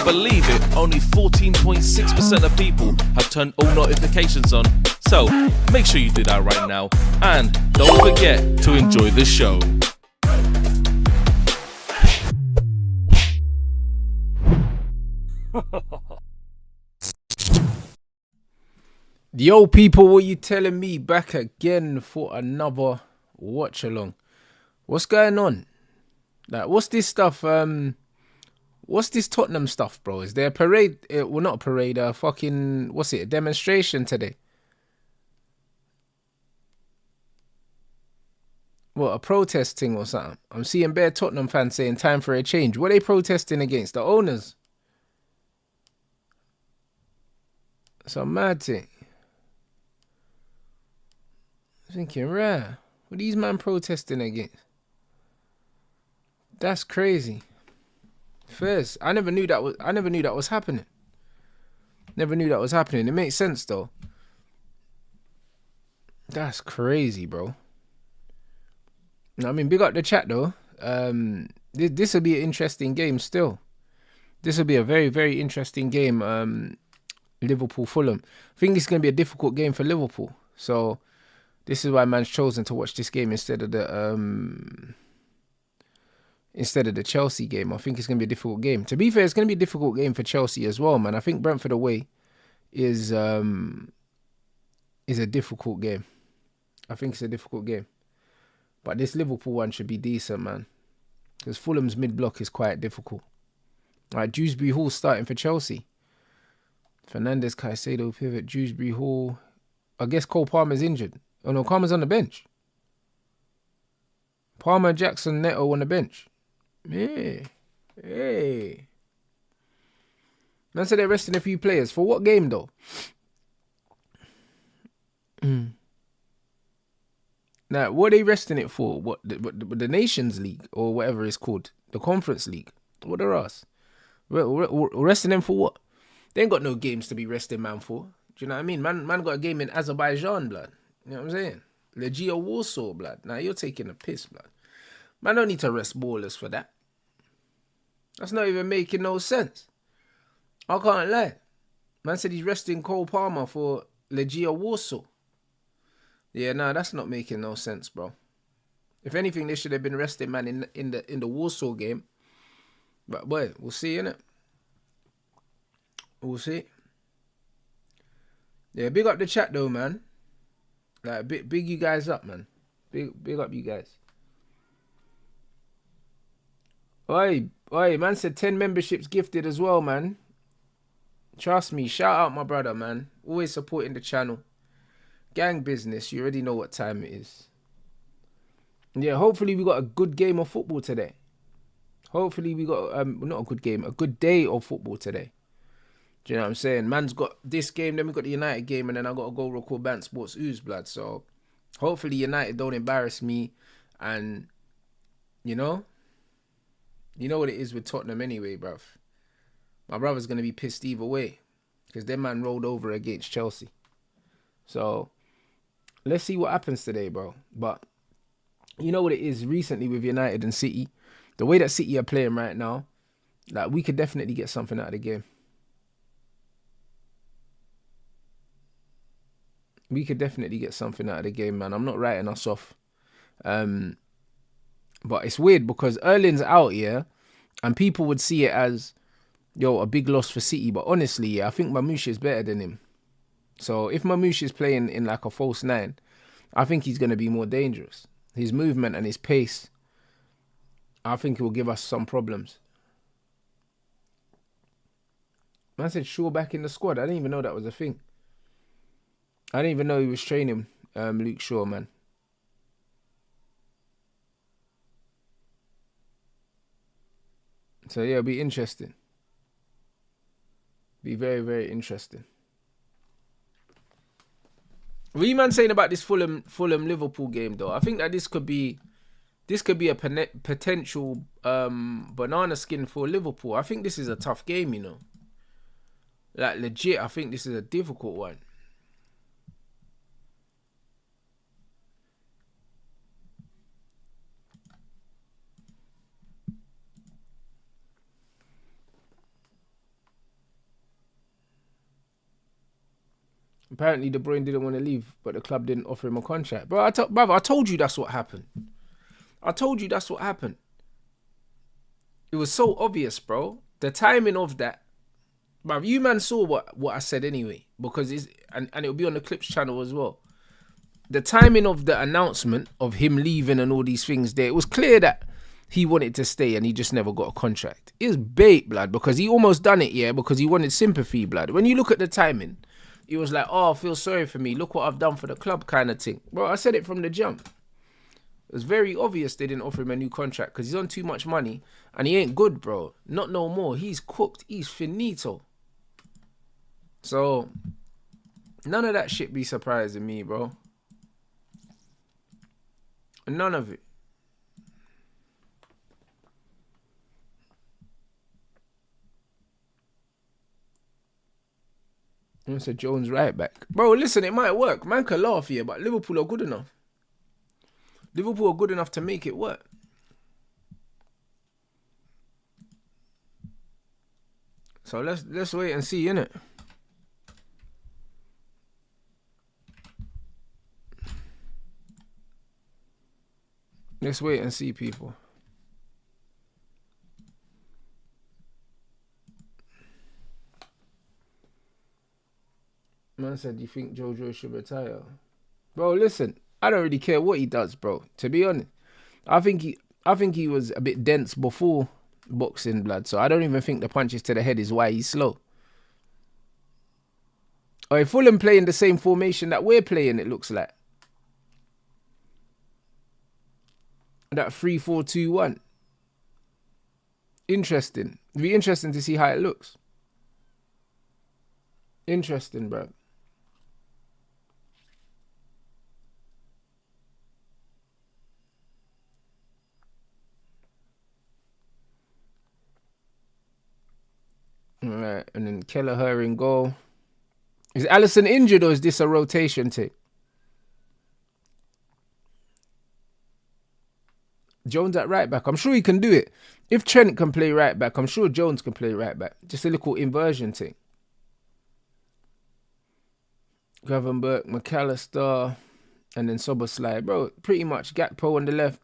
can't believe it, only 14.6% of people have turned all notifications on. So make sure you do that right now. And don't forget to enjoy the show. Yo, people, what you telling me? Back again for another watch along. What's going on? Like, what's this stuff? What's this Tottenham stuff, bro? Is there a parade? Well, not a parade. What's it? A demonstration today? What, a protesting or something? I'm seeing bare Tottenham fans saying time for a change. What are they protesting against? The owners? Some mad thing. Thinking, rare. What are these man protesting against? That's crazy. First, I never knew that was happening. Never knew that was happening. It makes sense though. That's crazy, bro. I mean, big up the chat though. This will be an interesting game still. This will be a very, very interesting game. Liverpool Fulham. I think it's going to be a difficult game for Liverpool. So this is why man's chosen to watch this game instead of the Chelsea game. I think it's going to be a difficult game. To be fair, it's going to be a difficult game for Chelsea as well, man. I think Brentford away is a difficult game. I think it's a difficult game. But this Liverpool one should be decent, man. Because Fulham's mid-block is quite difficult. All right, Dewsbury Hall starting for Chelsea. Fernandes, Caicedo, pivot, Dewsbury Hall. I guess Cole Palmer's injured. Oh no, Palmer's on the bench. Palmer, Jackson, Neto on the bench. Yeah. Hey. Man said they're resting a few players. For what game though? Now, what are they resting it for? What the Nations League or whatever it's called? The Conference League? What are us? Resting them for what? They ain't got no games to be resting man for. Do you know what I mean? Man got a game in Azerbaijan, blood. You know what I'm saying? Legia Warsaw, blood. Now you're taking a piss, blood. Man don't need to rest ballers for that. That's not even making no sense. I can't lie. Man said he's resting Cole Palmer for Legia Warsaw. Yeah, nah, that's not making no sense, bro. If anything, they should have been resting man in the Warsaw game. But boy, we'll see, innit? We'll see. Yeah, big up the chat though, man. Like big you guys up, man. Big up you guys. Oi, man said 10 memberships gifted as well, man. Trust me, shout out my brother, man. Always supporting the channel. Gang business, you already know what time it is. Yeah, hopefully we got a good game of football today. Hopefully we got not a good game, a good day of football today. Do you know what I'm saying? Man's got this game, then we got the United game, and then I got to go record Bants Sports Ooze, blood. So hopefully United don't embarrass me, and you know what it is with Tottenham anyway, bruv. My brother's gonna be pissed either way, because their man rolled over against Chelsea. So let's see what happens today, bro. But you know what it is recently with United and City, the way that City are playing right now, like we could definitely get something out of the game. We could definitely get something out of the game, man. I'm not writing us off. But it's weird because Erling's out here and people would see it as, yo, a big loss for City. But honestly, yeah, I think Mamouche is better than him. So if Mamouche is playing in like a false nine, I think he's going to be more dangerous. His movement and his pace, I think it will give us some problems. Man said Shaw back in the squad. I didn't even know that was a thing. I didn't even know he was training Luke Shaw, man. So yeah, it'll be interesting. Be very, very interesting. What are you man saying about this Fulham Liverpool game though? I think that this could be a potential banana skin for Liverpool. I think this is a tough game, you know. Like legit, I think this is a difficult one. Apparently, De Bruyne didn't want to leave, but the club didn't offer him a contract. Bro, I told you that's what happened. I told you that's what happened. It was so obvious, bro. The timing of that. Bruv, you man saw what I said anyway, because and it'll be on the Clips channel as well. The timing of the announcement of him leaving and all these things there, it was clear that he wanted to stay and he just never got a contract. It was bait, blood, because he almost done it, yeah, because he wanted sympathy, blood. When you look at the timing, he was like, oh, feel sorry for me. Look what I've done for the club kind of thing. Bro, I said it from the jump. It was very obvious they didn't offer him a new contract because he's on too much money and he ain't good, bro. Not no more. He's cooked. He's finito. So, none of that shit be surprising me, bro. None of it. I said Jones right back. Bro, listen, it might work. Man can laugh here, but Liverpool are good enough. Liverpool are good enough to make it work. So let's wait and see, innit? Let's wait and see, people. Man said, you think Jojo should retire? Bro, listen, I don't really care what he does, bro. To be honest, I think he was a bit dense before boxing, blood. So I don't even think the punches to the head is why he's slow. Or if Fulham playing the same formation that we're playing, it looks like. That 3-4-2-1. Interesting. It'd be interesting to see how it looks. Interesting, bro. Alright, and then Kelleher in goal. Is Alisson injured or is this a rotation thing? Jones at right back. I'm sure he can do it. If Trent can play right back, I'm sure Jones can play right back. Just a little inversion thing. Gravenberch, McAllister, and then Soboslai. Bro, pretty much Gakpo on the left.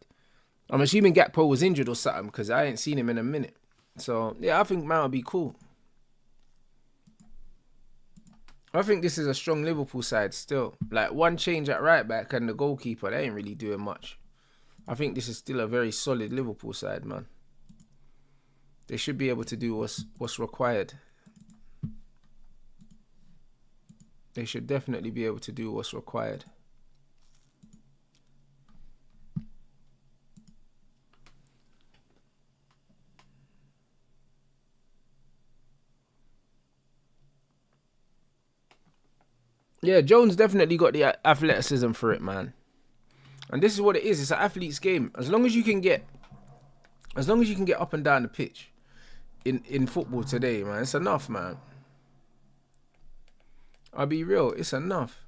I'm assuming Gakpo was injured or something because I ain't seen him in a minute. So, yeah, I think man will be cool. I think this is a strong Liverpool side still. Like, one change at right back and the goalkeeper, they ain't really doing much. I think this is still a very solid Liverpool side, man. They should be able to do what's required. They should definitely be able to do what's required. Yeah, Jones definitely got the athleticism for it, man. And this is what it is. It's an athlete's game. As long as you can get up and down the pitch in football today, man, it's enough, man. I'll be real, it's enough.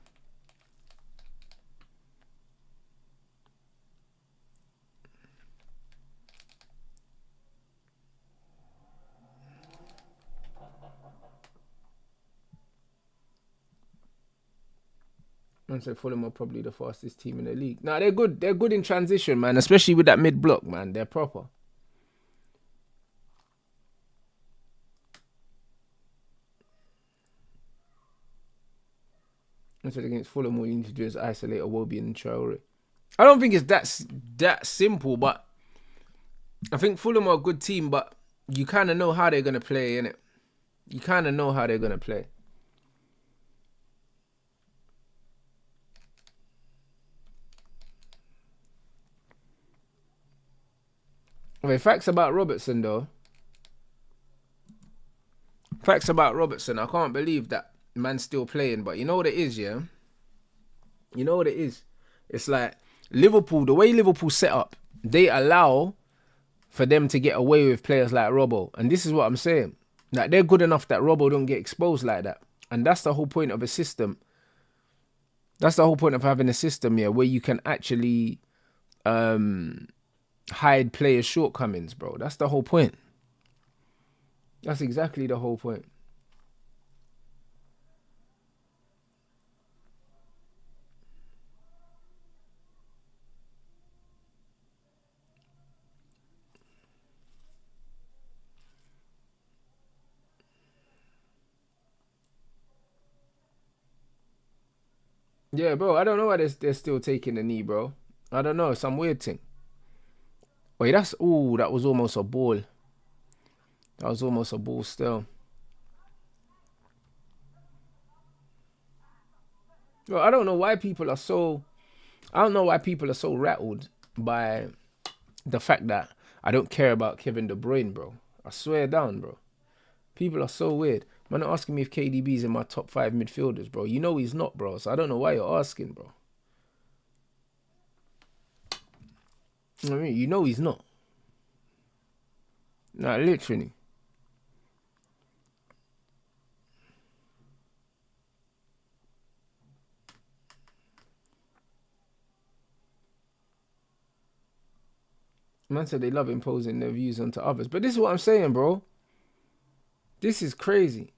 Man said Fulham are probably the fastest team in the league. Nah, they're good. They're good in transition, man. Especially with that mid block, man. They're proper. Man said against Fulham, all you need to do is isolate Iwobi and Traore. I don't think it's that simple, but I think Fulham are a good team, but you kind of know how they're gonna play, innit? You kind of know how they're gonna play. Okay, facts about Robertson, though. Facts about Robertson. I can't believe that man's still playing. But you know what it is, yeah? You know what it is? It's like Liverpool, the way Liverpool set up, they allow for them to get away with players like Robbo. And this is what I'm saying. Like, they're good enough that Robbo don't get exposed like that. And that's the whole point of a system. That's the whole point of having a system, yeah, where you can actually hide players' shortcomings, bro. That's the whole point. That's exactly the whole point. Yeah, bro. I don't know why they're still taking the knee, bro. I don't know. Some weird thing. Wait, that was almost a ball. That was almost a ball still. Bro, I don't know why people are so. I don't know why people are so rattled by the fact that I don't care about Kevin De Bruyne, bro. I swear down, bro. People are so weird. Man, are asking me if KDB's in my top 5 midfielders, bro. You know he's not, bro. So I don't know why you're asking, bro. I mean, you know he's not. Nah, literally. Man said they love imposing their views onto others. But this is what I'm saying, bro. This is crazy.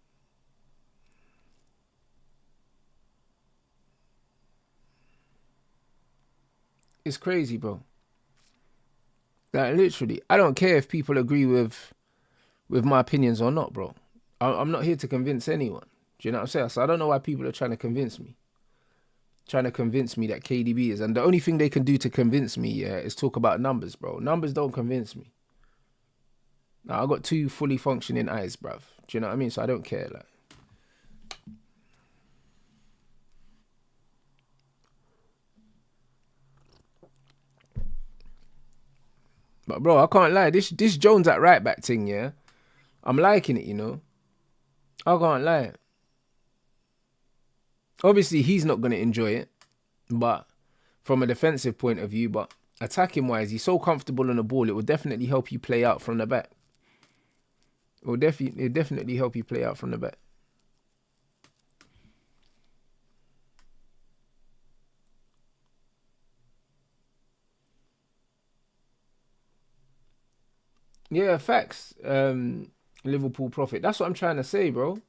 It's crazy, bro. Like, literally. I don't care if people agree with my opinions or not, bro. I'm not here to convince anyone. Do you know what I'm saying? So I don't know why people are trying to convince me. Trying to convince me that KDB is. And the only thing they can do to convince me, yeah, is talk about numbers, bro. Numbers don't convince me. Now, I got 2 fully functioning eyes, bruv. Do you know what I mean? So I don't care, like. But bro, I can't lie. This Jones at right back thing, yeah. I'm liking it, you know. I can't lie. Obviously, he's not gonna enjoy it, but from a defensive point of view, but attacking wise, he's so comfortable on the ball. It will definitely help you play out from the back. It'll definitely help you play out from the back. Yeah, facts. Liverpool profit. That's what I'm trying to say, bro. Do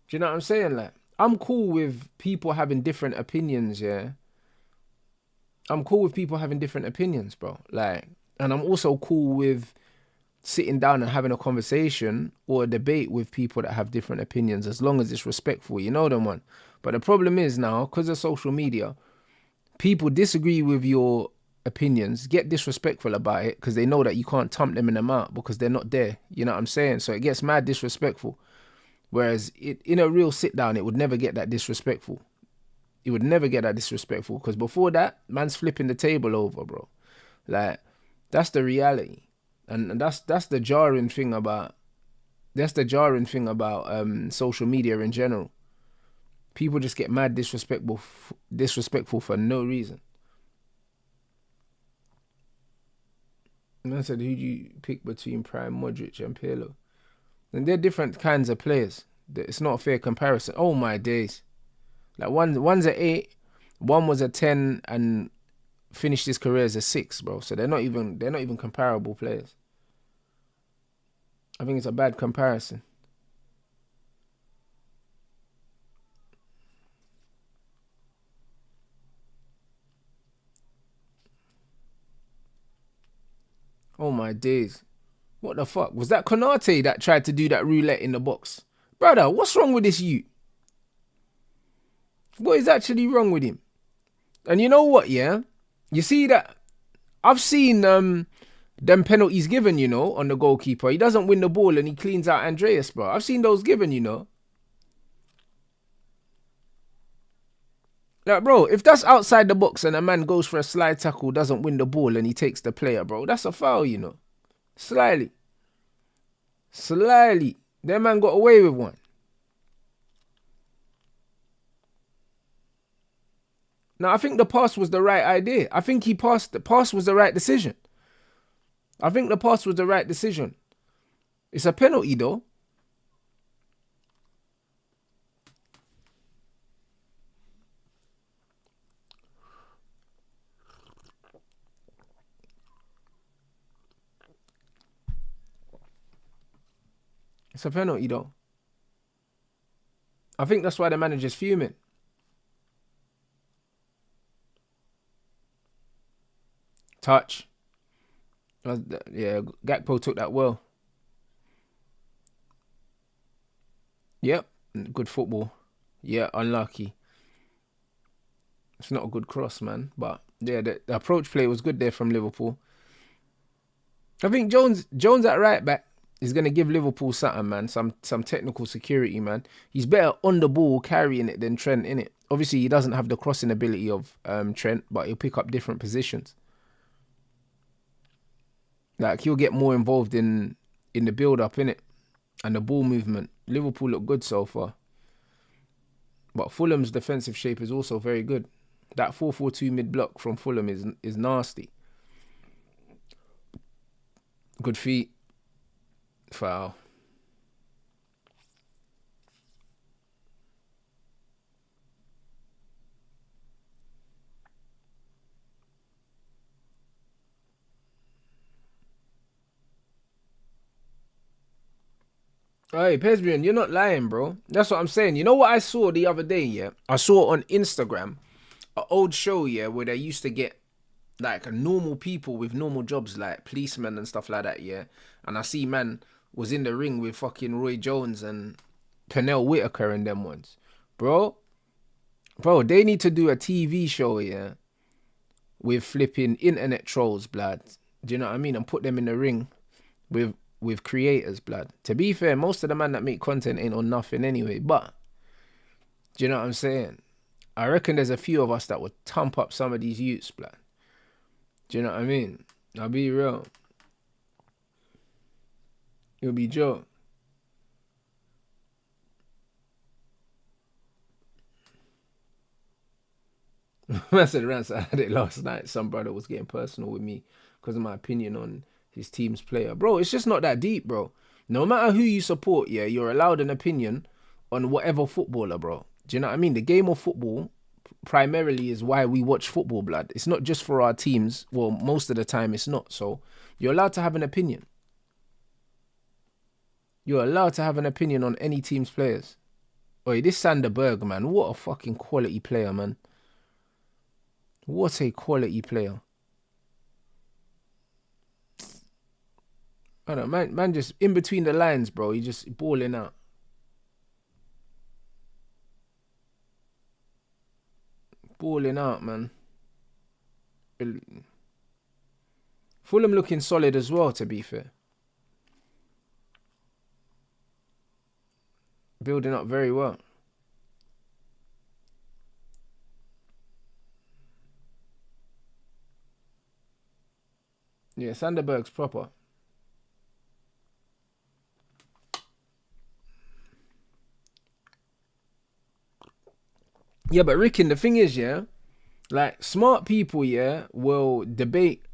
you know what I'm saying? Like, I'm cool with people having different opinions, yeah. I'm cool with people having different opinions, bro. Like, and I'm also cool with sitting down and having a conversation or a debate with people that have different opinions, as long as it's respectful, you know them one. But the problem is now, because of social media, people disagree with your opinions, get disrespectful about it because they know that you can't thump them in the mouth because they're not there. You know what I'm saying? So it gets mad disrespectful. Whereas in a real sit down, it would never get that disrespectful. It would never get that disrespectful because before that, man's flipping the table over, bro. Like, that's the reality. And that's the jarring thing about social media in general. People just get mad disrespectful for no reason. And I said, who do you pick between Prime, Modric, and Pirlo? And they're different kinds of players. It's not a fair comparison. Oh my days! Like one's a 8, one was a 10, and finished his career as a 6, bro. So they're not even comparable players. I think it's a bad comparison. Oh my days. What the fuck? Was that Konate that tried to do that roulette in the box? Brother, what's wrong with this youth? What is actually wrong with him? And you know what, yeah? You see that I've seen them penalties given, you know, on the goalkeeper. He doesn't win the ball and he cleans out Andreas, bro. I've seen those given, you know. Like, bro, if that's outside the box and a man goes for a slide tackle, doesn't win the ball and he takes the player, bro, that's a foul, you know. Slyly. That man got away with one. Now, I think the pass was the right idea. I think the pass was the right decision. I think the pass was the right decision. It's a penalty, though. It's a penalty, though. I think that's why the manager's fuming. Touch. Yeah, Gakpo took that well. Yep, good football. Yeah, unlucky. It's not a good cross, man. But yeah, the approach play was good there from Liverpool. I think Jones at right back is gonna give Liverpool something, man. Some technical security, man. He's better on the ball carrying it than Trent, innit? Obviously, he doesn't have the crossing ability of Trent, but he'll pick up different positions. Like he'll get more involved in the build-up, innit, and the ball movement. Liverpool look good so far, but Fulham's defensive shape is also very good. That 4-4-2 mid-block from Fulham is nasty. Good feet. Foul. Hey, Pesbian, you're not lying, bro. That's what I'm saying. You know what I saw the other day, yeah? I saw on Instagram an old show, yeah, where they used to get like normal people with normal jobs like policemen and stuff like that, yeah. And I see man was in the ring with fucking Roy Jones and Pernell Whitaker and them ones. Bro, they need to do a TV show, yeah, with flipping internet trolls, blood. Do you know what I mean? And put them in the ring with creators, blood. To be fair, most of the man that make content ain't on nothing anyway, but do you know what I'm saying? I reckon there's a few of us that would thump up some of these youths, blood. Do you know what I mean? I'll be real. It'll be Joe. I said, Rants, I had it last night. Some brother was getting personal with me because of my opinion on his team's player. Bro, it's just not that deep, bro. No matter who you support, yeah, you're allowed an opinion on whatever footballer, bro. Do you know what I mean? The game of football primarily is why we watch football, blood. It's not just for our teams. Well, most of the time it's not. So you're allowed to have an opinion. You're allowed to have an opinion on any team's players. Oi, this Sander Berg, man, what a fucking quality player, man. What a quality player. I don't know, man just in between the lines, bro. He just balling out. Balling out, man. Fulham looking solid as well, to be fair. Building up very well. Yeah, Sanderberg's proper. Yeah, but Rickin, the thing is, yeah, like smart people, yeah, will debate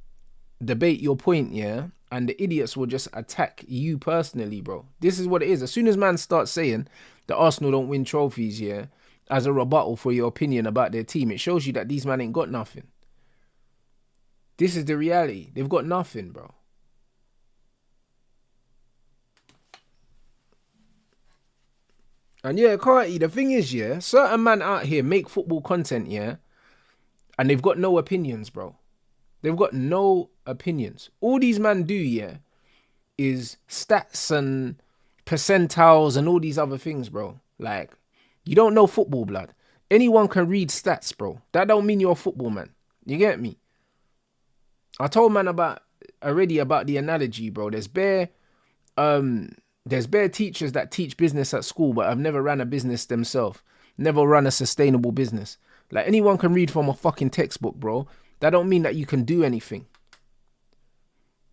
your point, yeah, and the idiots will just attack you personally, bro. This is what it is. As soon as man starts saying that Arsenal don't win trophies, yeah, as a rebuttal for your opinion about their team, it shows you that these man ain't got nothing. This is the reality. They've got nothing, bro. And yeah, Carty, the thing is, yeah, certain man out here make football content, yeah, and they've got no opinions, bro. They've got no opinions. All these men do, yeah, is stats and percentiles and all these other things, bro. Like, you don't know football, blood. Anyone can read stats, bro. That don't mean you're a football man. You get me? I told man already about the analogy, bro. There's bare teachers that teach business at school, but have never ran a business themselves. Never run a sustainable business. Like, anyone can read from a fucking textbook, bro. That don't mean that you can do anything.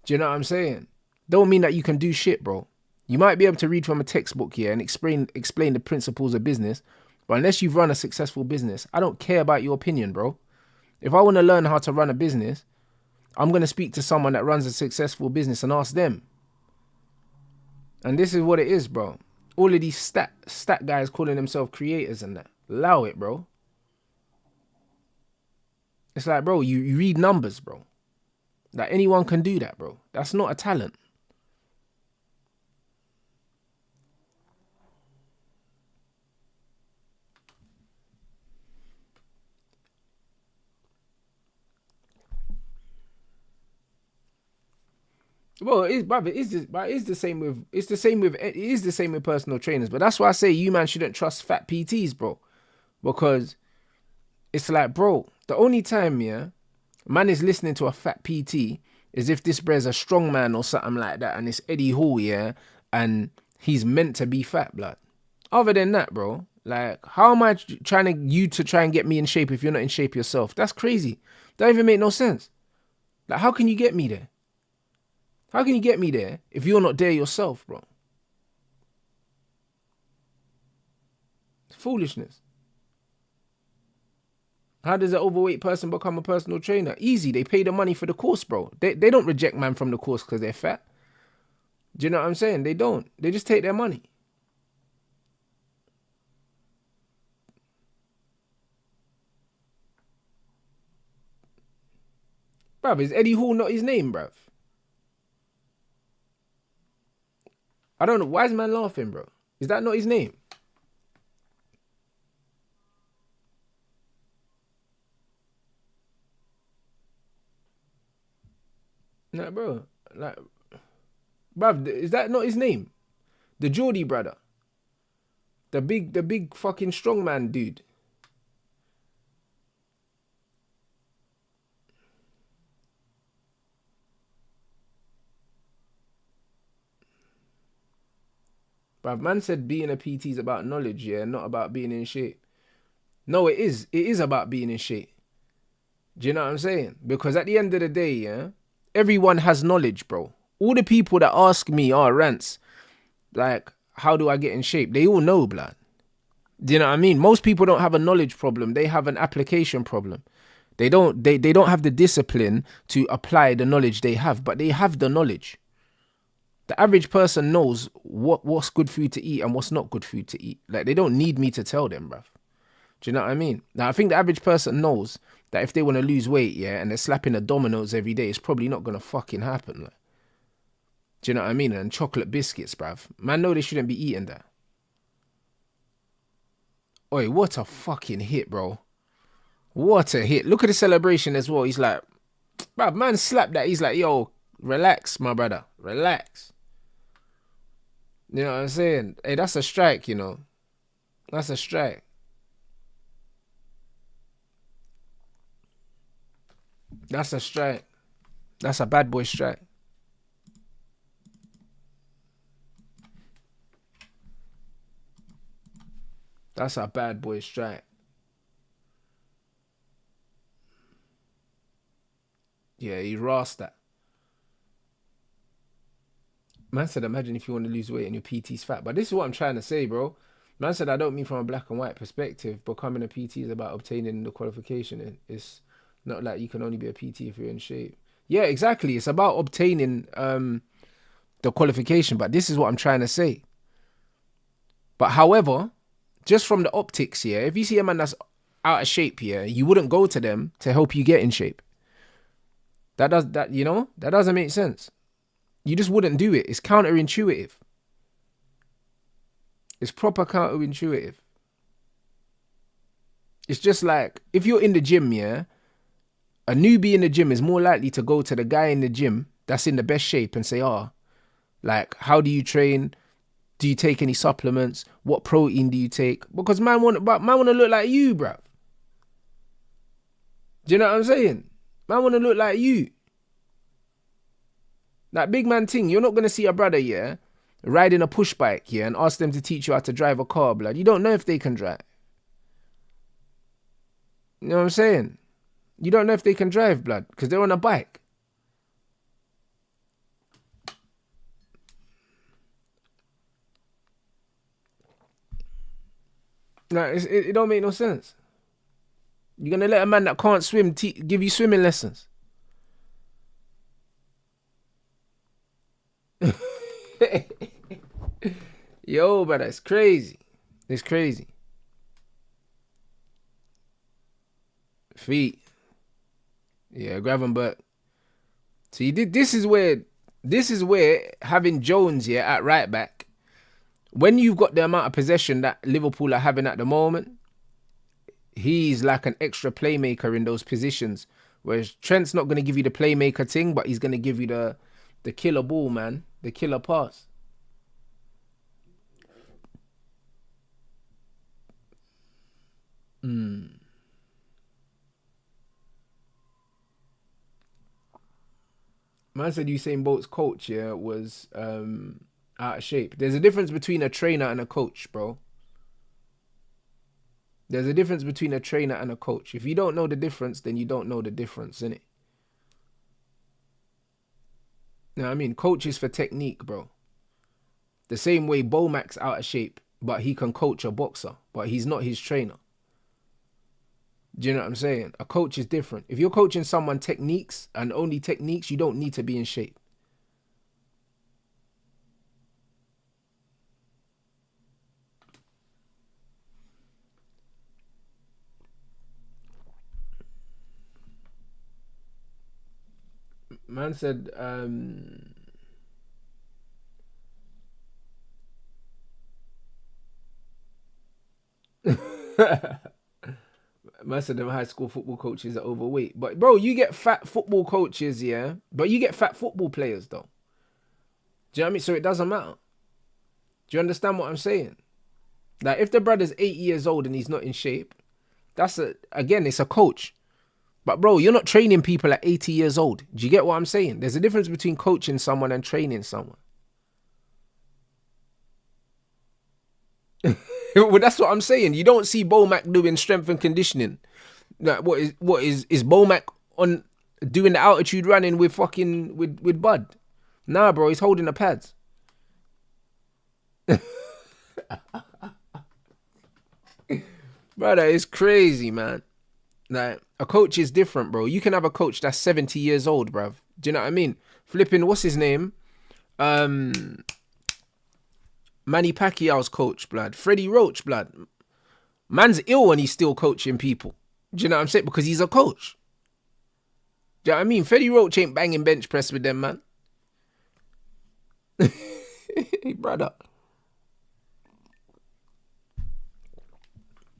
Do you know what I'm saying? Don't mean that you can do shit, bro. You might be able to read from a textbook here and explain the principles of business, but unless you've run a successful business, I don't care about your opinion, bro. If I want to learn how to run a business, I'm going to speak to someone that runs a successful business and ask them. And this is what it is, bro. All of these stat guys calling themselves creators and that. Allow it, bro. It's like, bro, you read numbers, bro. Like, anyone can do that, bro. That's not a talent. Well, it is the same with personal trainers. But that's why I say you man shouldn't trust fat PTs, bro, because It's like, bro, the only time, yeah, man is listening to a fat PT is if this bre's a strong man or something like that, and it's Eddie Hall, yeah, and he's meant to be fat, blood. Other than that, bro, like, how am I trying to try and get me in shape if you're not in shape yourself? That's crazy. That even make no sense. Like, how can you get me there? How can you get me there if you're not there yourself, bro? It's foolishness. How does an overweight person become a personal trainer? Easy. They pay the money for the course, bro. They don't reject man from the course because they're fat. Do you know what I'm saying? They don't. They just take their money. Bruv, is Eddie Hall not his name, bruv? I don't know. Why is man laughing, bro? Is that not his name? Nah, bro. Like, bruv, is that not his name? The Geordie brother. The big fucking strongman dude. Bruv, man said being a PT is about knowledge, yeah, not about being in shape. No, it is. It is about being in shape. Do you know what I'm saying? Because at the end of the day, yeah, everyone has knowledge, bro. All the people that ask me, Rants, like, how do I get in shape? They all know, blood. Do you know what I mean? Most people don't have a knowledge problem. They have an application problem. They don't have the discipline to apply the knowledge they have, but they have the knowledge. The average person knows what's good food to eat and what's not good food to eat. Like, they don't need me to tell them, bruv. Do you know what I mean? Now, I think the average person knows that if they want to lose weight, yeah, and they're slapping the Dominoes every day, it's probably not going to fucking happen. Like. Do you know what I mean? And chocolate biscuits, bruv. Man, know they shouldn't be eating that. Oi, what a fucking hit, bro. What a hit. Look at the celebration as well. He's like, bruv, man slapped that. He's like, yo, relax, my brother. Relax. You know what I'm saying? Hey, that's a strike, you know. That's a strike. That's a strike. That's a bad boy strike. That's a bad boy strike. Yeah, he rasped that. Man said, imagine if you want to lose weight and your PT's fat. But this is what I'm trying to say, bro. Man said, I don't mean from a black and white perspective. Becoming a PT is about obtaining the qualification. It's not like you can only be a PT if you're in shape. Yeah, exactly. It's about obtaining the qualification. But this is what I'm trying to say. But however, just from the optics here, if you see a man that's out of shape here, you wouldn't go to them to help you get in shape. That doesn't make sense. You just wouldn't do it. It's counterintuitive. It's proper counterintuitive. It's just like, if you're in the gym, yeah, a newbie in the gym is more likely to go to the guy in the gym that's in the best shape and say, like, how do you train? Do you take any supplements? What protein do you take? Because man want to look like you, bruv. Do you know what I'm saying? Man want to look like you. That big man thing, you're not going to see a brother, yeah, riding a push bike, yeah, and ask them to teach you how to drive a car, blood. You don't know if they can drive. You know what I'm saying? You don't know if they can drive, blood, because they're on a bike. No, it don't make no sense. You're going to let a man that can't swim give you swimming lessons. Yo, but that's crazy. It's crazy. Feet. Yeah, Gravenberch. So you did. This is where having Jones here at right back, when you've got the amount of possession that Liverpool are having at the moment, he's like an extra playmaker in those positions. Whereas Trent's not going to give you the playmaker thing, but he's going to give you the killer ball, man. The killer pass. Man said Usain Bolt's coach, yeah, was out of shape. There's a difference between a trainer and a coach, bro. There's a difference between a trainer and a coach. If you don't know the difference, then you don't know the difference, innit? You know what I mean? Coach is for technique, bro. The same way Bomac's out of shape, but he can coach a boxer, but he's not his trainer. Do you know what I'm saying? A coach is different. If you're coaching someone techniques and only techniques, you don't need to be in shape. Man said, man said them high school football coaches are overweight. But bro, you get fat football coaches, yeah? But you get fat football players though. Do you know what I mean? So it doesn't matter. Do you understand what I'm saying? Like if the brother's 8 years old and he's not in shape, again, it's a coach. But bro, you're not training people at 80 years old. Do you get what I'm saying? There's a difference between coaching someone and training someone. Well, that's what I'm saying. You don't see Bomac doing strength and conditioning. Like, what is Bomac on doing the altitude running with fucking with Bud? Nah, bro, he's holding the pads. Brother, it's crazy, man. Like, a coach is different, bro. You can have a coach that's 70 years old, bruv. Do you know what I mean? Flipping, what's his name? Manny Pacquiao's coach, blood. Freddie Roach, blood. Man's ill and he's still coaching people. Do you know what I'm saying? Because he's a coach. Do you know what I mean? Freddie Roach ain't banging bench press with them, man. Hey, brother.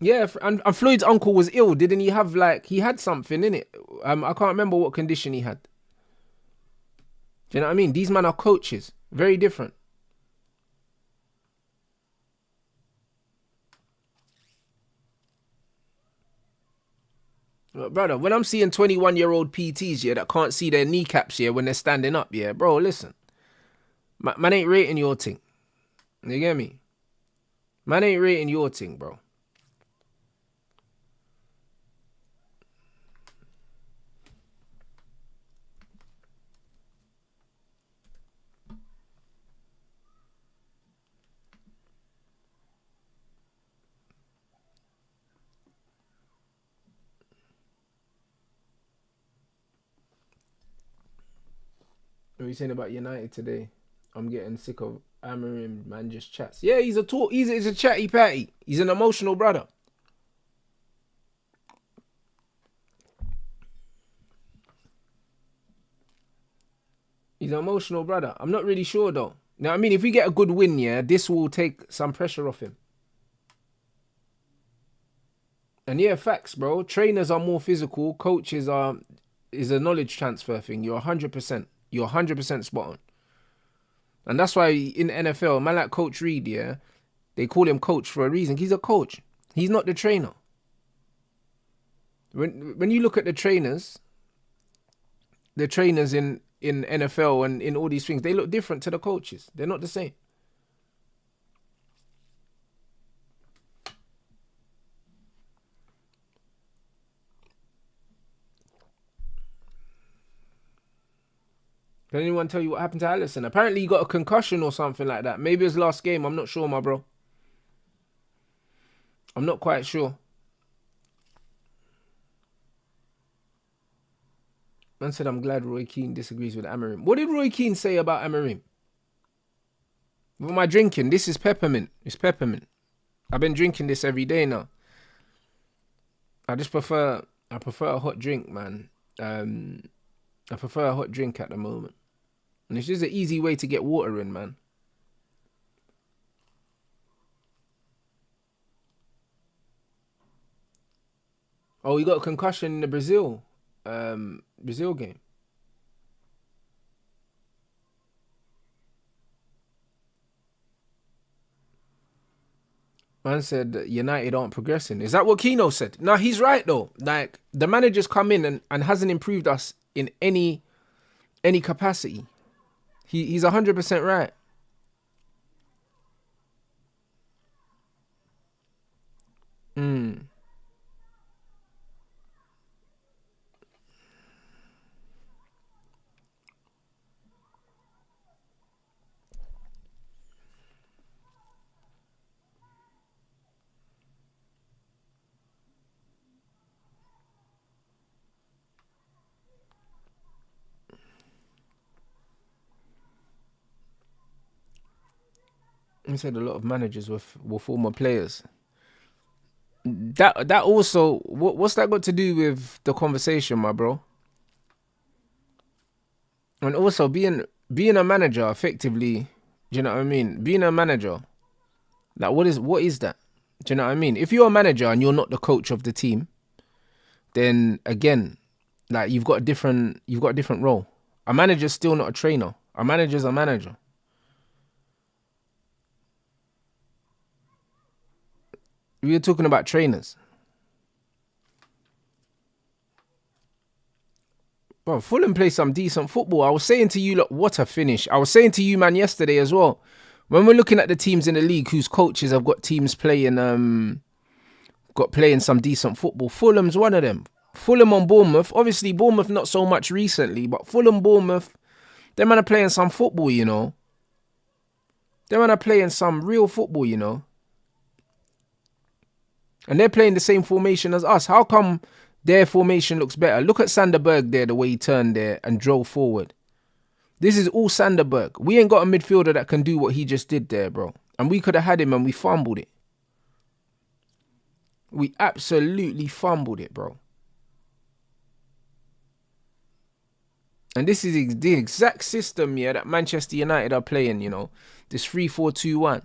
Yeah, and Floyd's uncle was ill. Didn't he have, like, he had something in it? I can't remember what condition he had. Do you know what I mean? These men are coaches. Very different. Brother, when I'm seeing 21-year-old PTs, yeah, that can't see their kneecaps, yeah, when they're standing up, yeah, bro, listen. Man ain't rating your thing. You get me? Man ain't rating your thing, bro. What are you saying about United today? I'm getting sick of Amarim, man, just chats. Yeah, he's a chatty patty. He's an emotional brother. He's an emotional brother. I'm not really sure though. Now, I mean, if we get a good win, yeah, this will take some pressure off him. And yeah, facts, bro. Trainers are more physical. Coaches is a knowledge transfer thing. You're 100%. You're 100% spot on. And that's why in the NFL, man like Coach Reed, yeah, they call him coach for a reason. He's a coach. He's not the trainer. When you look at the trainers in NFL and in all these things, they look different to the coaches. They're not the same. Did anyone tell you what happened to Allison? Apparently he got a concussion or something like that. Maybe his last game. I'm not sure, my bro. I'm not quite sure. Man said, I'm glad Roy Keane disagrees with Amarim. What did Roy Keane say about Amarim? What am I drinking? This is peppermint. It's peppermint. I've been drinking this every day now. I prefer a hot drink, man. I prefer a hot drink at the moment. And it's just an easy way to get water in, man. Oh, you got a concussion in the Brazil game. Man said United aren't progressing. Is that what Keno said? No, he's right though. Like, the manager's come in and hasn't improved us in any any capacity. He's 100% right. I said a lot of managers were former players. That also, what's that got to do with the conversation, my bro? And also being a manager effectively, do you know what I mean? Being a manager, like what is that? Do you know what I mean? If you're a manager and you're not the coach of the team, then again, like you've got a different role. A manager's still not a trainer. A manager's a manager. We were talking about trainers. Bro, Fulham play some decent football. I was saying to you, look, what a finish. I was saying to you, man, yesterday as well. When we're looking at the teams in the league whose coaches have got teams playing some decent football, Fulham's one of them. Fulham on Bournemouth. Obviously, Bournemouth not so much recently, but Fulham, Bournemouth, them man are playing some football, you know. Them man are playing some real football, you know. And they're playing the same formation as us. How come their formation looks better? Look at Sanderberg there, the way he turned there and drove forward. This is all Sanderberg. We ain't got a midfielder that can do what he just did there, bro. And we could have had him and we fumbled it. We absolutely fumbled it, bro. And this is the exact system, yeah, that Manchester United are playing, you know. This 3-4-2-1.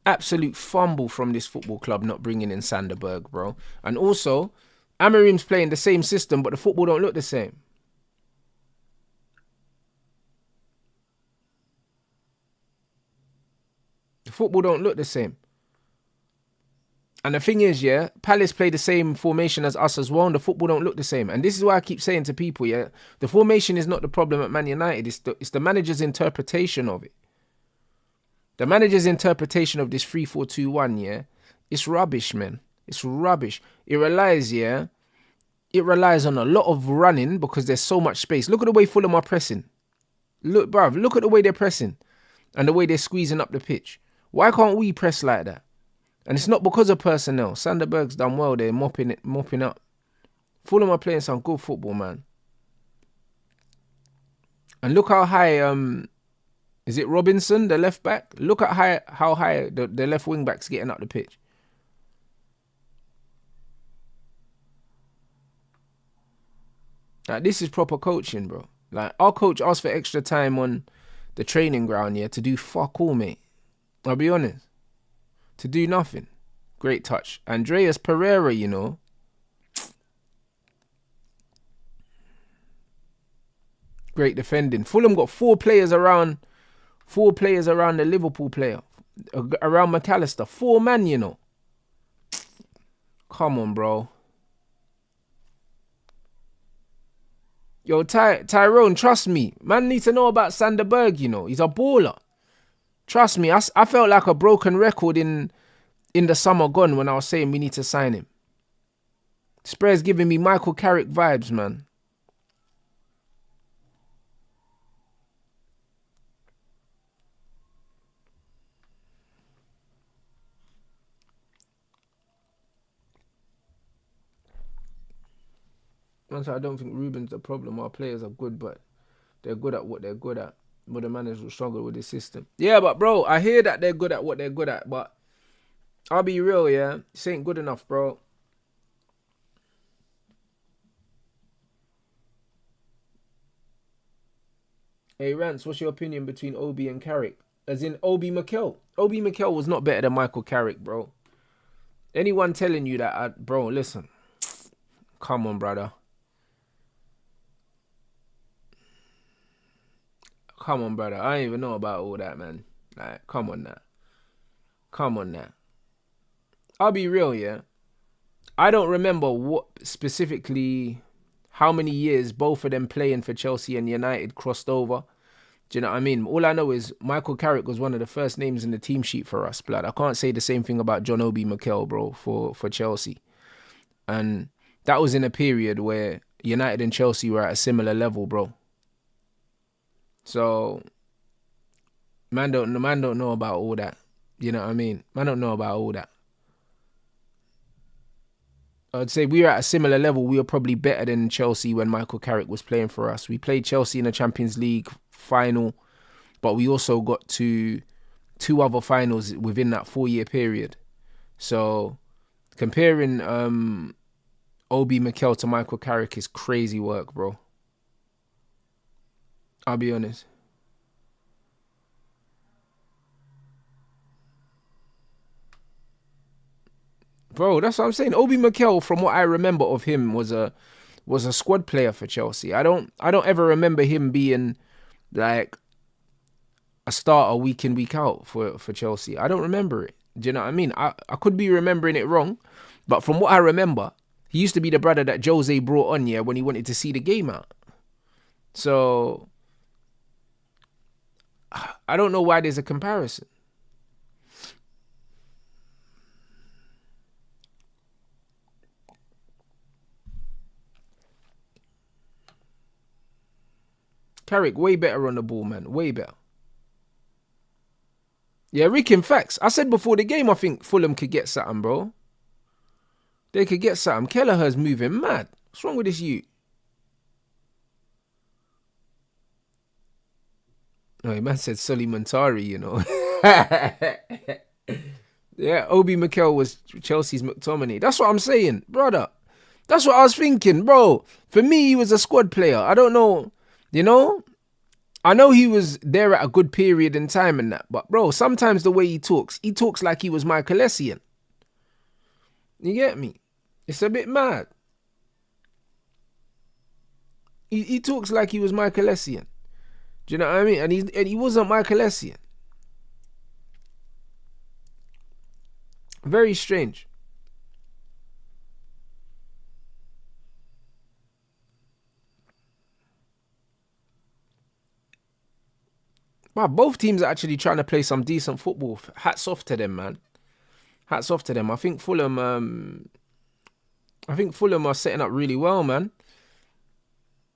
Absolute fumble from this football club not bringing in Sanderberg, bro. And also, Amarim's playing the same system, but the football don't look the same. The football don't look the same. And the thing is, yeah, Palace play the same formation as us as well, and the football don't look the same. And this is why I keep saying to people, yeah, the formation is not the problem at Man United. It's the manager's interpretation of it. The manager's interpretation of this 3-4-2-1, yeah, it's rubbish, man. It's rubbish. It relies on a lot of running because there's so much space. Look at the way Fulham are pressing. Look, bruv, look at the way they're pressing and the way they're squeezing up the pitch. Why can't we press like that? And it's not because of personnel. Sanderberg's done well there, mopping up. Fulham are playing some good football, man. And look how high, is it Robinson, the left back? Look at how high the left wing back's getting up the pitch. Like, this is proper coaching, bro. Like, our coach asked for extra time on the training ground, yeah, to do fuck all, mate. I'll be honest. To do nothing. Great touch. Andreas Pereira, you know. Great defending. Fulham got four players around the Liverpool player. Around McAllister. 4 man, you know. Come on, bro. Yo, Tyrone, trust me. Man needs to know about Sanderberg, you know. He's a baller. Trust me, I felt like a broken record in the summer gone when I was saying we need to sign him. Spurs giving me Michael Carrick vibes, man. Once I don't think Ruben's the problem. Our players are good, but they're good at what they're good at. But the managers will struggle with the system. Yeah, but bro, I hear that they're good at what they're good at, but I'll be real, yeah. This ain't good enough, bro. Hey, Rants, what's your opinion between Obi and Carrick? As in Obi Mikel. Obi Mikel was not better than Michael Carrick, bro. Anyone telling you that, bro, listen. Come on, brother. Come on, brother. I don't even know about all that, man. Like, come on now. Come on now. I'll be real, yeah. I don't remember what specifically how many years both of them playing for Chelsea and United crossed over. Do you know what I mean? All I know is Michael Carrick was one of the first names in the team sheet for us, blood. I can't say the same thing about John Obi Mikel, bro, for Chelsea. And that was in a period where United and Chelsea were at a similar level, bro. So, man don't know about all that. You know what I mean? Man don't know about all that. I'd say we were at a similar level. We were probably better than Chelsea when Michael Carrick was playing for us. We played Chelsea in the Champions League final, but we also got to 2 other finals within that 4-year period. So comparing Obi Mikel to Michael Carrick is crazy work, bro. I'll be honest. Bro, that's what I'm saying. Obi Mikel, from what I remember of him, was a squad player for Chelsea. I don't ever remember him being like a starter week in, week out for Chelsea. I don't remember it. Do you know what I mean? I could be remembering it wrong, but from what I remember, he used to be the brother that Jose brought on, yeah, when he wanted to see the game out. So I don't know why there's a comparison. Carrick, way better on the ball, man. Way better. Yeah, Rick, in facts. I said before the game, I think Fulham could get something, bro. They could get something. Kelleher's moving mad. What's wrong with this youth? Oh, man said Sully Montari, you know. Yeah, Obi Mikel was Chelsea's McTominay. That's what I'm saying, brother. That's what I was thinking, bro. For me, he was a squad player. I don't know, you know. I know he was there at a good period in time and that, but bro, sometimes the way he talks like he was Michael Essien. You get me? It's a bit mad. He talks like he was Michael Essien. Do you know what I mean? And he wasn't Michael Essien. Very strange. Wow, both teams are actually trying to play some decent football. Hats off to them, man. Hats off to them. I think Fulham are setting up really well, man.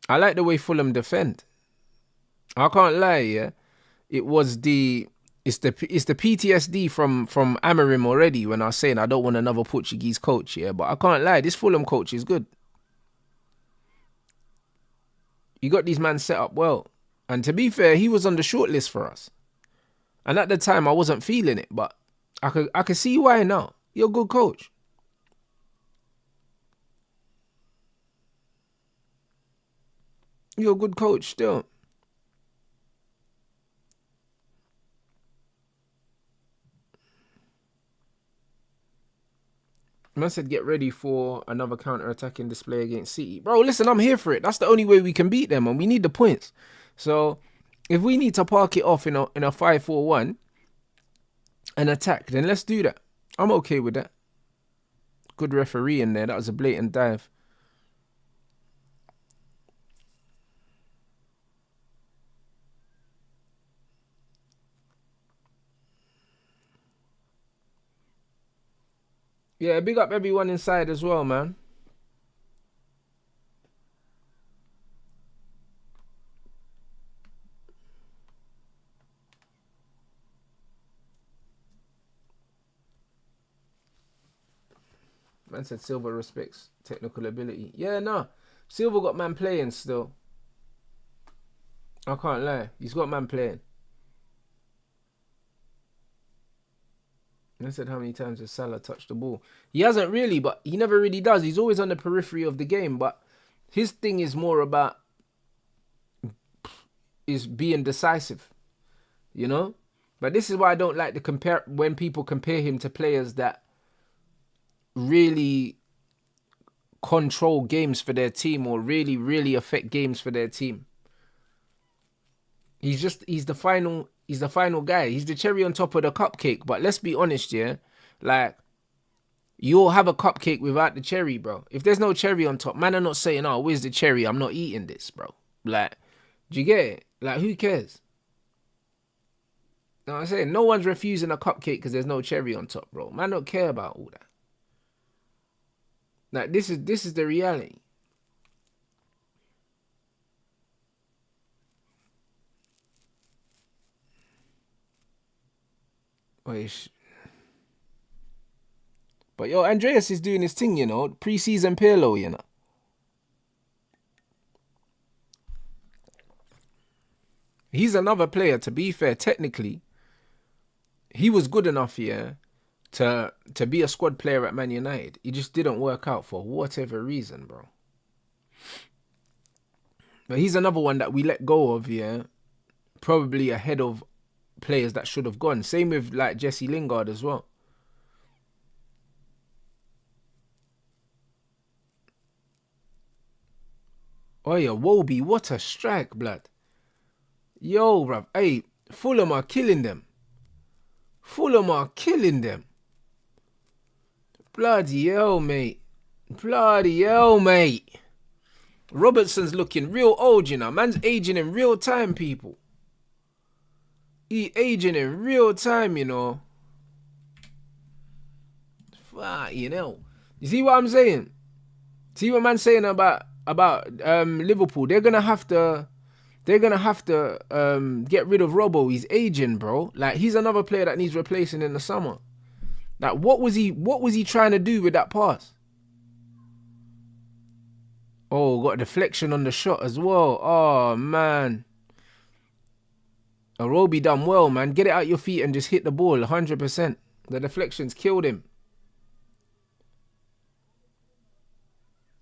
I like the way Fulham defend. I can't lie, yeah. It's the PTSD from Amorim already when I was saying I don't want another Portuguese coach, yeah. But I can't lie, this Fulham coach is good. You got these men set up well. And to be fair, he was on the short list for us. And at the time, I wasn't feeling it, but I could see why now. You're a good coach. You're a good coach still. Man said get ready for another counter-attacking display against City. Bro, listen, I'm here for it. That's the only way we can beat them, and we need the points. So if we need to park it off in a 5-4-1 and attack, then let's do that. I'm okay with that. Good referee in there. That was a blatant dive. Yeah, big up everyone inside as well, man. Man said Silva respects technical ability. Yeah, no. Silva got man playing still. I can't lie. He's got man playing. I said how many times has Salah touched the ball? He hasn't really, but he never really does. He's always on the periphery of the game, but his thing is more about is being decisive, you know? But this is why I don't like to compare when people compare him to players that really control games for their team or really, really affect games for their team. He's the final guy. He's the cherry on top of the cupcake. But let's be honest, yeah. Like, You'll have a cupcake without the cherry, bro. If there's no cherry on top, man, I'm not saying, oh, where's the cherry? I'm not eating this, bro. Like, do you get it? Like, who cares? You know what I'm saying? No one's refusing a cupcake because there's no cherry on top, bro. Man don't care about all that. Like, this is the reality. But yo, Andreas is doing his thing, you know. Pre-season Pirlo, you know. He's another player, to be fair, technically. He was good enough, yeah, to be a squad player at Man United. He just didn't work out for whatever reason, bro. But he's another one that we let go of, yeah. Probably ahead of players that should have gone. Same with like Jesse Lingard as well. Oh yeah, Wobie, what a strike, blood. Yo, bruv. Hey, Fulham are killing them. Fulham are killing them. Bloody hell, mate. Bloody hell, mate. Robertson's looking real old, you know. Man's aging in real time, people. He aging in real time, you know. Fuck, you know. You see what I'm saying? See what man's saying about Liverpool? They're gonna have to get rid of Robbo. He's aging, bro. Like, he's another player that needs replacing in the summer. Like, what was he trying to do with that pass? Oh, got a deflection on the shot as well. Oh man. Arobi done well, man. Get it out your feet and just hit the ball 100%. The deflections killed him.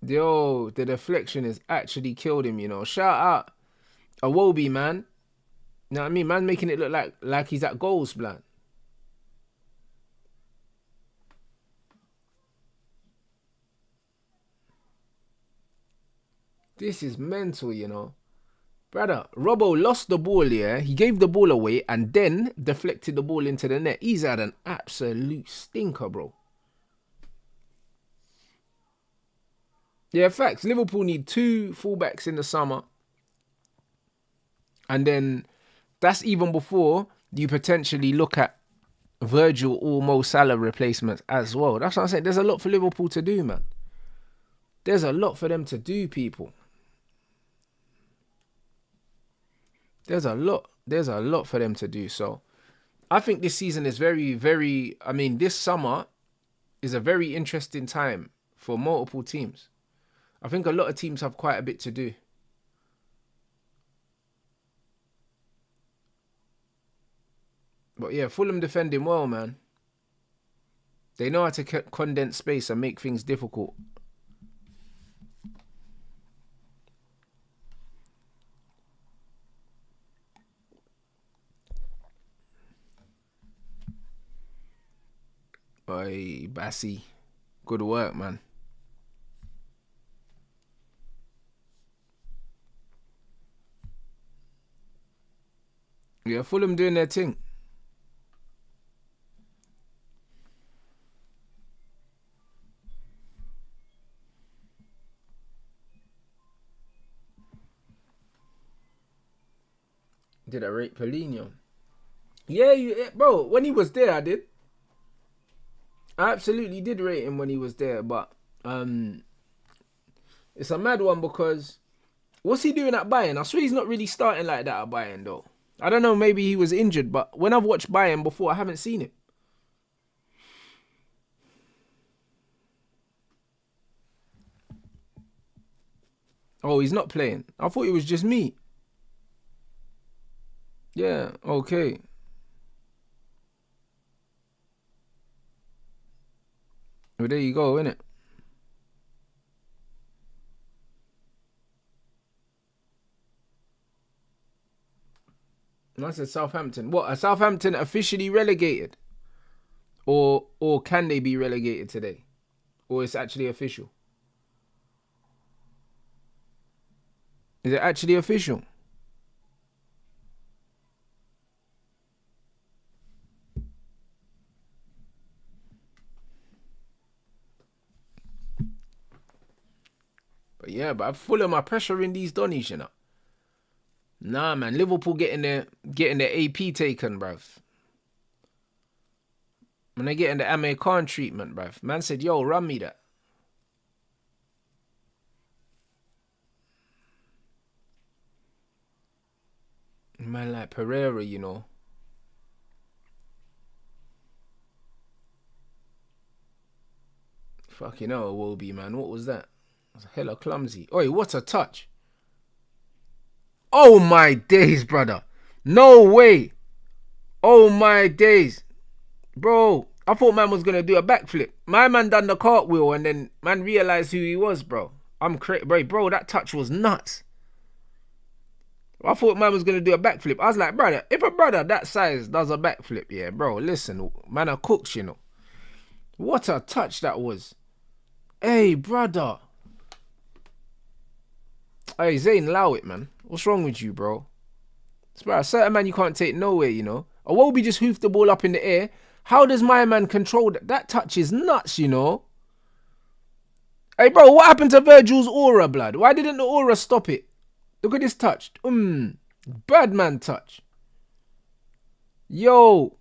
Yo, the deflection has actually killed him, you know. Shout out Awobi, man. You know what I mean? Man making it look like he's at goals, blood. This is mental, you know. Brother, Robbo lost the ball, yeah? He gave the ball away and then deflected the ball into the net. He's had an absolute stinker, bro. Yeah, facts. Liverpool need 2 fullbacks in the summer. And then that's even before you potentially look at Virgil or Mo Salah replacements as well. That's what I'm saying. There's a lot for Liverpool to do, man. There's a lot for them to do, people. There's a lot for them to do. So I think this season is very, very, I mean, this summer is a very interesting time for multiple teams. I think a lot of teams have quite a bit to do. But yeah, Fulham defending well, man. They know how to condense space and make things difficult. Oi, Bassi. Good work, man. Yeah, Fulham doing their thing. Did I rate Paulinho? Yeah, bro, when he was there, I did. I absolutely did rate him when he was there, but it's a mad one because what's he doing at Bayern? I swear he's not really starting like that at Bayern, though. I don't know, maybe he was injured, but when I've watched Bayern before, I haven't seen it. Oh, he's not playing. I thought it was just me. Yeah, okay. Well, there you go, innit? And I said Southampton. What, are Southampton officially relegated? Or can they be relegated today? Or it's actually official? Is it actually official? But yeah, but Fulham are pressuring these Donnies, you know. Nah, man. Liverpool getting their AP taken, bruv. When they getting the Amir Khan treatment, bruv. Man said, yo, run me that. Man like Pereira, you know. Fucking hell, Wolby, man. What was that? It was hella clumsy. Oi, what a touch. Oh my days, brother. No way. Oh my days. Bro, I thought man was going to do a backflip. My man done the cartwheel and then man realized who he was, bro. I'm crazy. Bro, that touch was nuts. I thought man was going to do a backflip. I was like, brother, if a brother that size does a backflip, yeah, bro, listen, man, I cooks, you know. What a touch that was. Hey, brother. Hey, Zayn, allow it, man. What's wrong with you, bro? It's about a certain man you can't take nowhere, you know. Iwobi just hoofed the ball up in the air. How does my man control that? That touch is nuts, you know. Hey, bro, what happened to Virgil's aura, blood? Why didn't the aura stop it? Look at this touch. Bad man touch. Yo.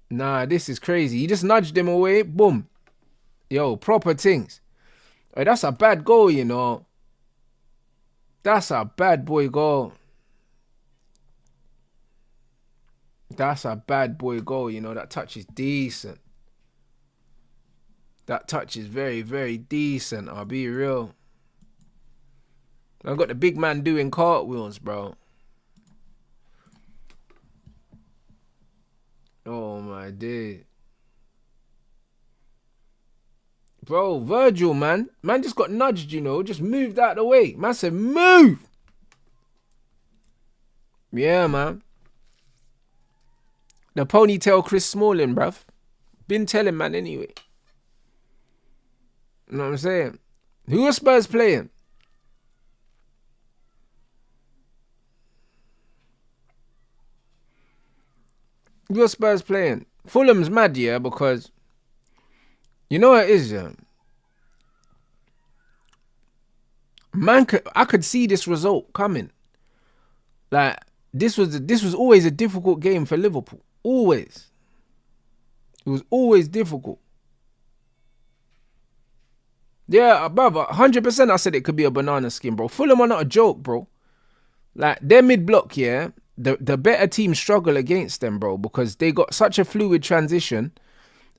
Nah, this is crazy. He just nudged him away. Boom. Yo, proper things. Hey, that's a bad goal, you know. That's a bad boy goal. That's a bad boy goal, you know. That touch is decent. That touch is very, very decent. I'll be real. I've got the big man doing cartwheels, bro. Oh, my days. Bro, Virgil, man. Man just got nudged, you know. Just moved out of the way. Man said, move. Yeah, man. The ponytail Chris Smalling, bruv. Been telling, man, anyway. You know what I'm saying? Who are Spurs playing? Who are Spurs playing? Fulham's mad, yeah, because you know what it is, yeah? Man, I could see this result coming. Like, this was always a difficult game for Liverpool. Always. It was always difficult. Yeah, brother, 100% I said it could be a banana skin, bro. Fulham are not a joke, bro. Like, their mid-block, yeah, the better teams struggle against them, bro, because they got such a fluid transition.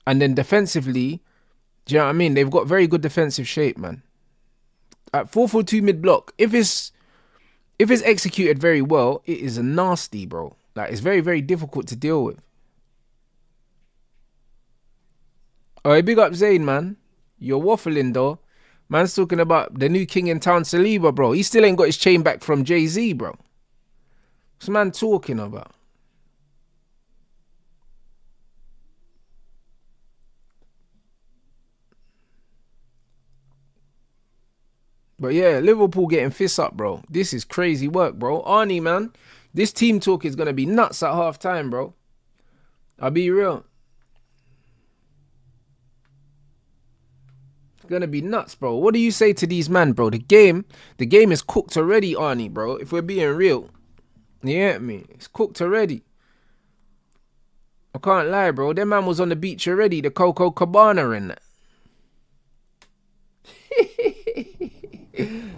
And then defensively, do you know what I mean? They've got very good defensive shape, man. At 4-4-2 mid-block, if it's executed very well, it is a nasty, bro. Like, it's very, very difficult to deal with. Alright, big up Zayn, man. You're waffling, though. Man's talking about the new king in town, Saliba, bro. He still ain't got his chain back from Jay-Z, bro. What's man talking about? But yeah, Liverpool getting fists up, bro. This is crazy work, bro. Arnie, man. This team talk is going to be nuts at half time, bro. I'll be real. It's going to be nuts, bro. What do you say to these man, bro? The game is cooked already, Arnie, bro. If we're being real. You get me? It's cooked already. I can't lie, bro. That man was on the beach already. The Coco Cabana in that.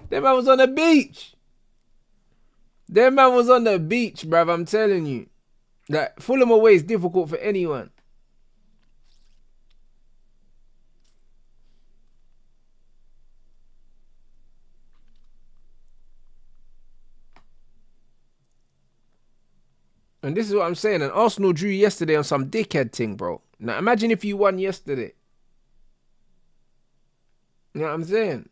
That man was on the beach. That man was on the beach, bruv. I'm telling you. That Fulham away is difficult for anyone. And this is what I'm saying. And Arsenal drew yesterday on some dickhead thing, bro. Now imagine if you won yesterday. You know what I'm saying?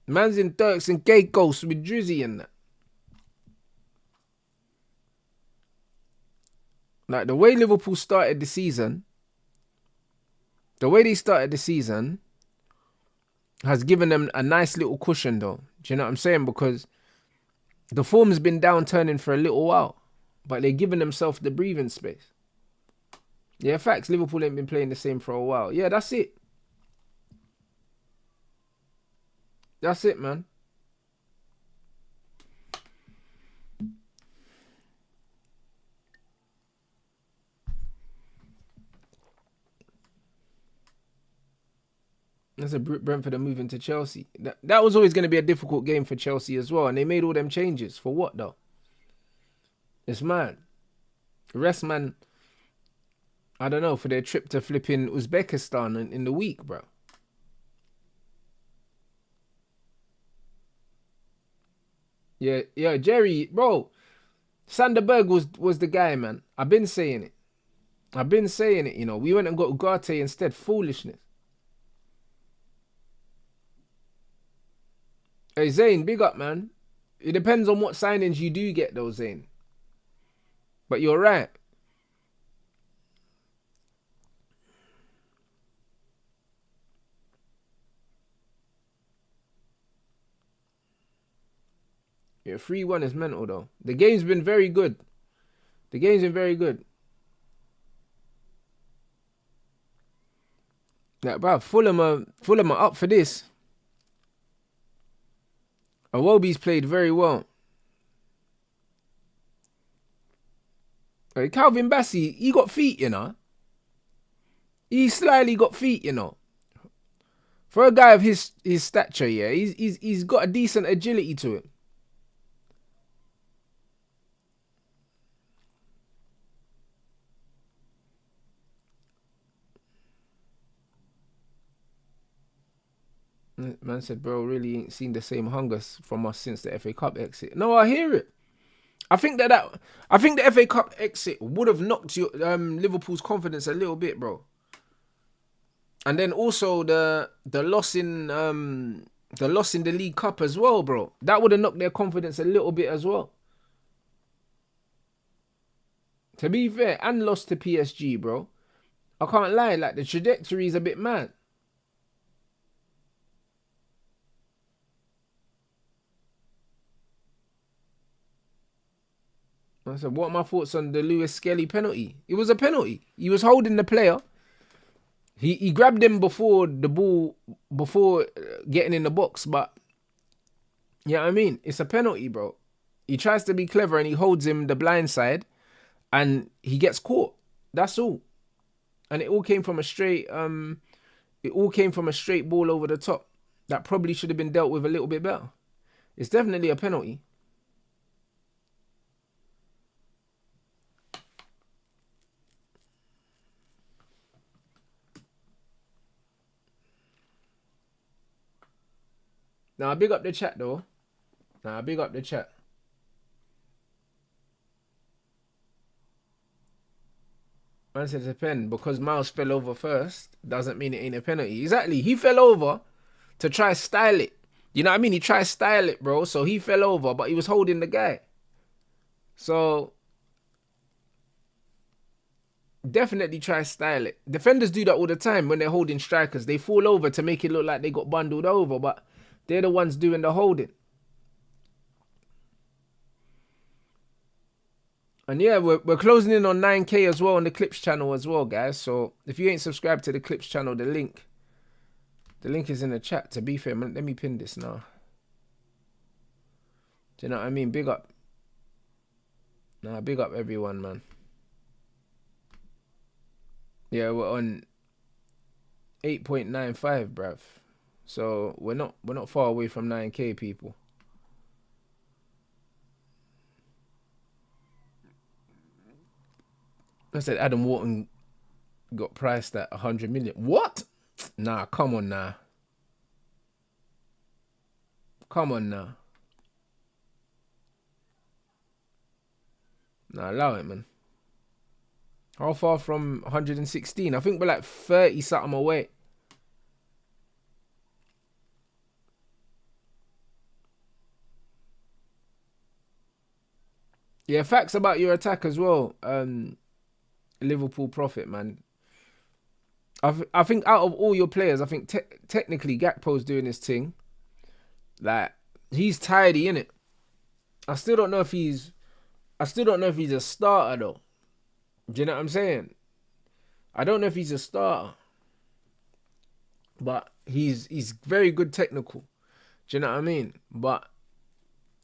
Man's in Turks and Caicos with Drizzy and that. Like, the way Liverpool started the season, has given them a nice little cushion, though. Do you know what I'm saying? Because the form's been downturning for a little while, but they're giving themselves the breathing space. Yeah, facts. Liverpool ain't been playing the same for a while. Yeah, that's it. That's it, man. That's a Brentford are moving to Chelsea. That was always going to be a difficult game for Chelsea as well. And they made all them changes. For what, though? It's mad. The rest, man, I don't know, for their trip to flipping Uzbekistan in the week, bro. Yeah, Jerry, bro. Sanderberg was the guy, man. I've been saying it. You know. We went and got Ugarte instead. Foolishness. Hey, Zane, big up, man. It depends on what signings you do get, though, Zane. But you're right. Yeah, 3-1 is mental, though. The game's been very good. Like, bro, Fulham are up for this. Iwobi's played very well. Hey, Calvin Bassey, he got feet, you know. He slightly got feet, you know. For a guy of his stature, yeah, he's got a decent agility to him. Man said, bro, really ain't seen the same hunger from us since the FA Cup exit. No, I hear it. I think the FA Cup exit would have knocked Liverpool's confidence a little bit, bro. And then also the loss in the League Cup as well, bro. That would have knocked their confidence a little bit as well. To be fair, and lost to PSG, bro. I can't lie, like the trajectory is a bit mad. I said, what are my thoughts on the Lewis Skelly penalty? It was a penalty. He was holding the player. He grabbed him before getting in the box, but yeah, I mean, it's a penalty, bro. He tries to be clever and he holds him the blind side and he gets caught. That's all. And it all came from a straight ball over the top. That probably should have been dealt with a little bit better. It's definitely a penalty. Nah, big up the chat though. Big up the chat. Man said it's a pen. Because Miles fell over first doesn't mean it ain't a penalty. Exactly. He fell over to try style it. You know what I mean? He tried style it, bro. So he fell over, but he was holding the guy. So definitely try style it. Defenders do that all the time when they're holding strikers. They fall over to make it look like they got bundled over, but they're the ones doing the holding. And yeah, we're closing in on 9K as well on the Clips channel as well, guys. So if you ain't subscribed to the Clips channel, the link is in the chat. To be fair, man, let me pin this now. Do you know what I mean? Big up. Big up everyone, man. Yeah, we're on 8.95, bruv. So we're not far away from 9K, people. I said Adam Wharton got priced at 100 million. What? Nah, come on now. Nah, allow it, man. How far from 116? I think we're like 30 something away. Yeah, facts about your attack as well. Liverpool Prophet, man. I think out of all your players, I think technically Gakpo's doing his thing. Like, he's tidy, innit? I still don't know if he's a starter though. Do you know what I'm saying? I don't know if he's a starter. But he's very good technical. Do you know what I mean? But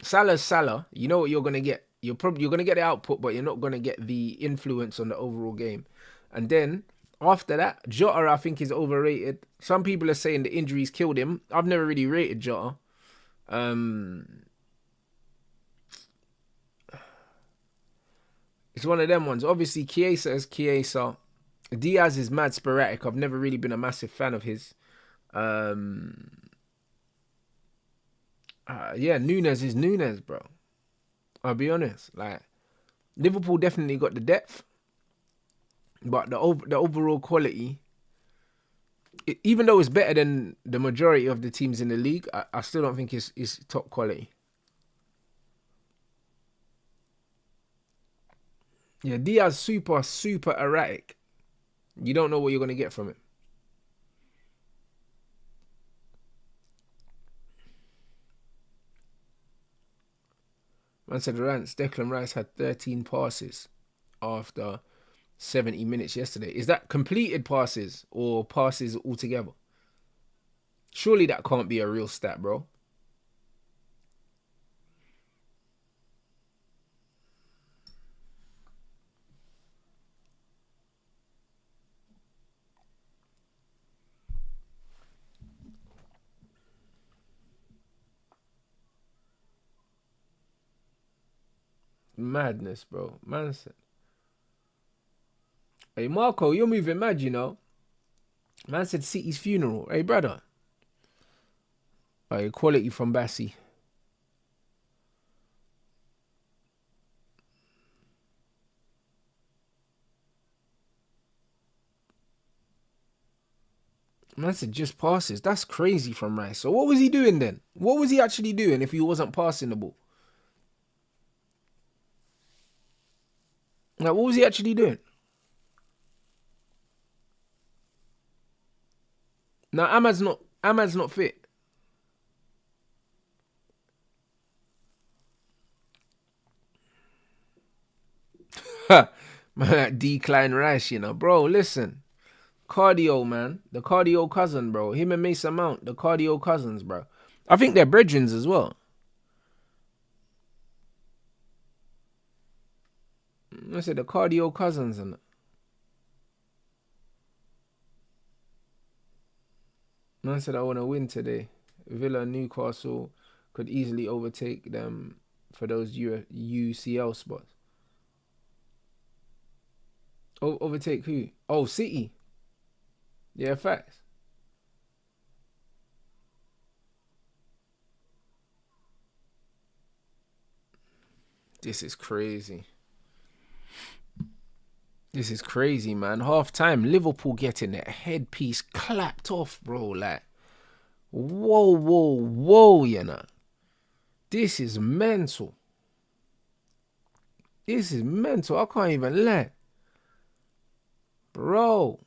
Salah's Salah. You know what you're gonna get. You're gonna get the output, but you're not gonna get the influence on the overall game. And then after that, Jota I think is overrated. Some people are saying the injuries killed him. I've never really rated Jota. It's one of them ones. Obviously, Chiesa is Chiesa. Diaz is mad sporadic. I've never really been a massive fan of his. Nunes is Nunes, bro. I'll be honest. Like, Liverpool definitely got the depth, but the overall quality, even though it's better than the majority of the teams in the league, I still don't think it's top quality. Yeah, Diaz super erratic. You don't know what you're gonna get from it. Man said Rants, Declan Rice had 13 passes after 70 minutes yesterday. Is that completed passes or passes altogether? Surely that can't be a real stat, bro. Madness, bro. Man said, hey, Marco, you're moving mad, you know. Man said City's funeral. Hey, brother. Hey, quality from Bassi. Man said just passes. That's crazy from Rice. So what was he doing then? What was he actually doing if he wasn't passing the ball? Like, what was he actually doing? Now, Ahmad's not fit. Man, decline Rice, you know. Bro, listen. Cardio, man. The cardio cousin, bro. Him and Mason Mount, the cardio cousins, bro. I think they're brethrens as well. I said the cardio cousins and man said I want to win today. Villa and Newcastle could easily overtake them for those UCL spots. Overtake who? Oh, City. Yeah, facts. This is crazy. This is crazy, man. Half time, Liverpool getting their headpiece clapped off, bro. Like, whoa, you know. This is mental. This is mental. I can't even lie. Bro.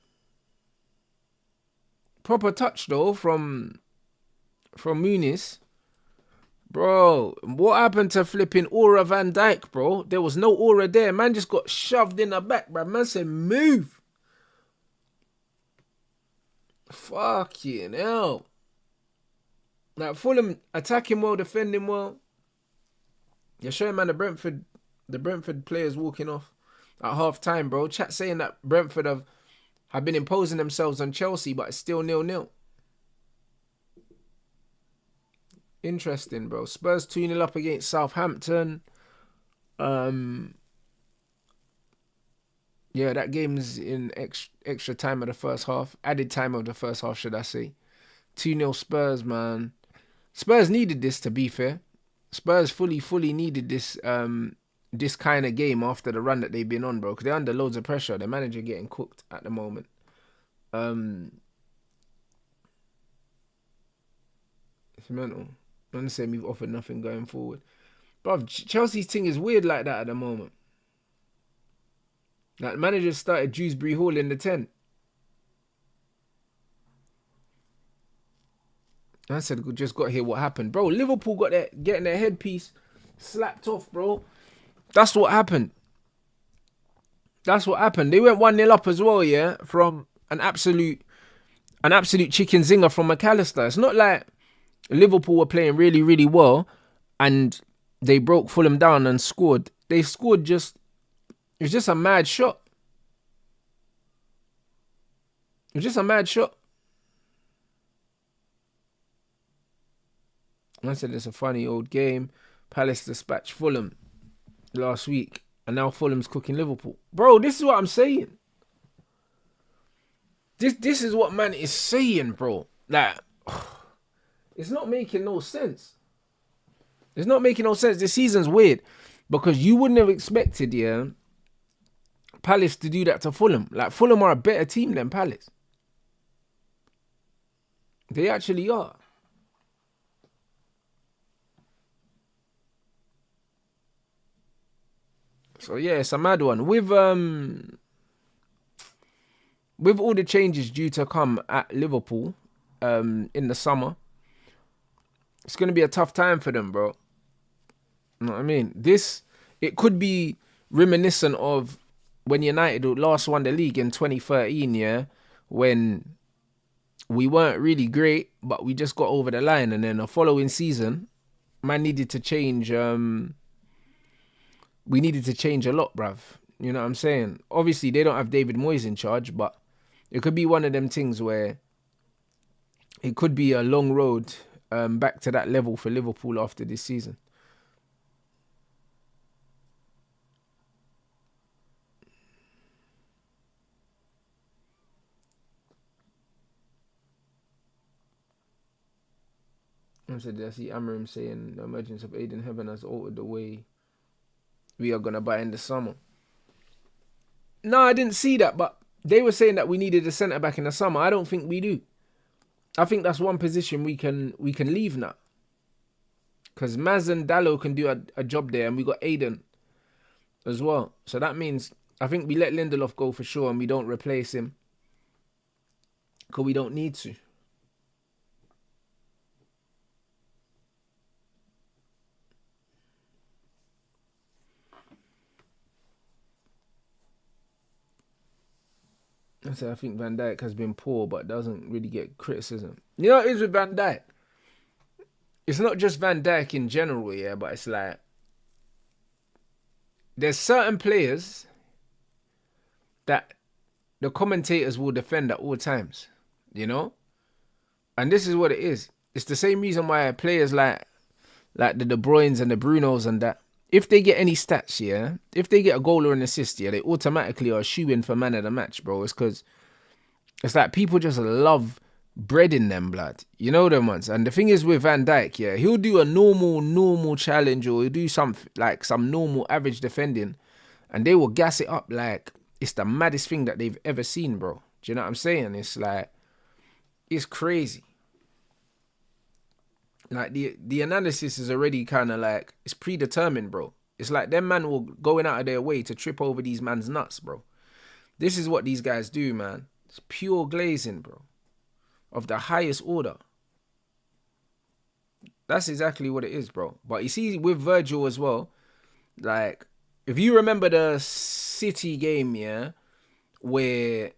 Proper touch, though, from Muniz. Bro, what happened to flipping Aura Van Dijk, bro? There was no aura there. Man just got shoved in the back, bro. Man said, move. Fucking hell. Like, Fulham attacking well, defending well. You're showing, man, the Brentford players walking off at half time, bro. Chat saying that Brentford have been imposing themselves on Chelsea, but it's still 0-0. Interesting, bro. Spurs 2-0 up against Southampton. Yeah, that game's in extra time of the first half. Added time of the first half, should I say. 2-0 Spurs, man. Spurs needed this, to be fair. Spurs fully needed this this kind of game after the run that they've been on, bro. Because they're under loads of pressure. The manager getting cooked at the moment. It's mental. I'm saying we've offered nothing going forward. But Chelsea's thing is weird like that at the moment. Like, manager started Dewsbury Hall in the 10. I said, just got here what happened. Bro, Liverpool getting their headpiece slapped off, bro. That's what happened. That's what happened. They went 1-0 up as well, yeah, from an absolute chicken zinger from McAllister. It's not like Liverpool were playing really, really well, and they broke Fulham down and scored. They scored it was just a mad shot. It was just a mad shot. I said it's a funny old game. Palace dispatched Fulham last week, and now Fulham's cooking Liverpool. Bro, this is what I'm saying. This is what man is saying, bro. Like, it's not making no sense. It's not making no sense. This season's weird because you wouldn't have expected, yeah, Palace to do that to Fulham. Like, Fulham are a better team than Palace. They actually are. So yeah, it's a mad one. With all the changes due to come at Liverpool in the summer, it's gonna be a tough time for them, bro. You know what I mean? It could be reminiscent of when United last won the league in 2013, yeah, when we weren't really great, but we just got over the line, and then the following season, man needed to change. We needed to change a lot, bruv. You know what I'm saying? Obviously, they don't have David Moyes in charge, but it could be one of them things where it could be a long road back to that level for Liverpool after this season. I said, I see Amarim saying the emergence of Aiden Heaven has altered the way we are going to buy in the summer. No, I didn't see that, but they were saying that we needed a centre-back in the summer. I don't think we do. I think that's one position we can leave now. Because Maz and Dallo can do a job there, and we got Aiden as well. So that means I think we let Lindelof go for sure, and we don't replace him. Because we don't need to. I think Van Dijk has been poor, but doesn't really get criticism. You know what it is with Van Dijk? It's not just Van Dijk in general, yeah, but it's like there's certain players that the commentators will defend at all times, you know? And this is what it is. It's the same reason why players like the De Bruynes and the Brunos and that, if they get any stats, yeah, if they get a goal or an assist, yeah, they automatically are shoo-in for man of the match, bro. It's because it's like people just love bread in them, blood. You know them ones. And the thing is with Van Dijk, yeah, he'll do a normal challenge, or he'll do some normal average defending, and they will gas it up like it's the maddest thing that they've ever seen, bro. Do you know what I'm saying? It's like, it's crazy. Like, the analysis is already kind of like, it's predetermined, bro. It's like them man will going out of their way to trip over these man's nuts, bro. This is what these guys do, man. It's pure glazing, bro. Of the highest order. That's exactly what it is, bro. But you see, with Virgil as well, like, if you remember the City game, yeah, where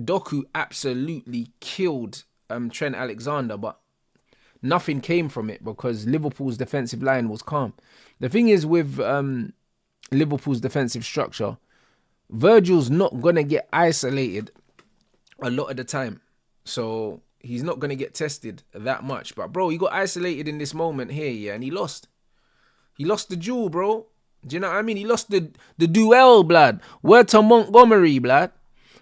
Doku absolutely killed Trent Alexander, but nothing came from it because Liverpool's defensive line was calm. The thing is with Liverpool's defensive structure, Virgil's not going to get isolated a lot of the time. So he's not going to get tested that much. But, bro, he got isolated in this moment here, yeah, and he lost. He lost the duel, bro. Do you know what I mean? He lost the duel, blood. Word to Montgomery, blood.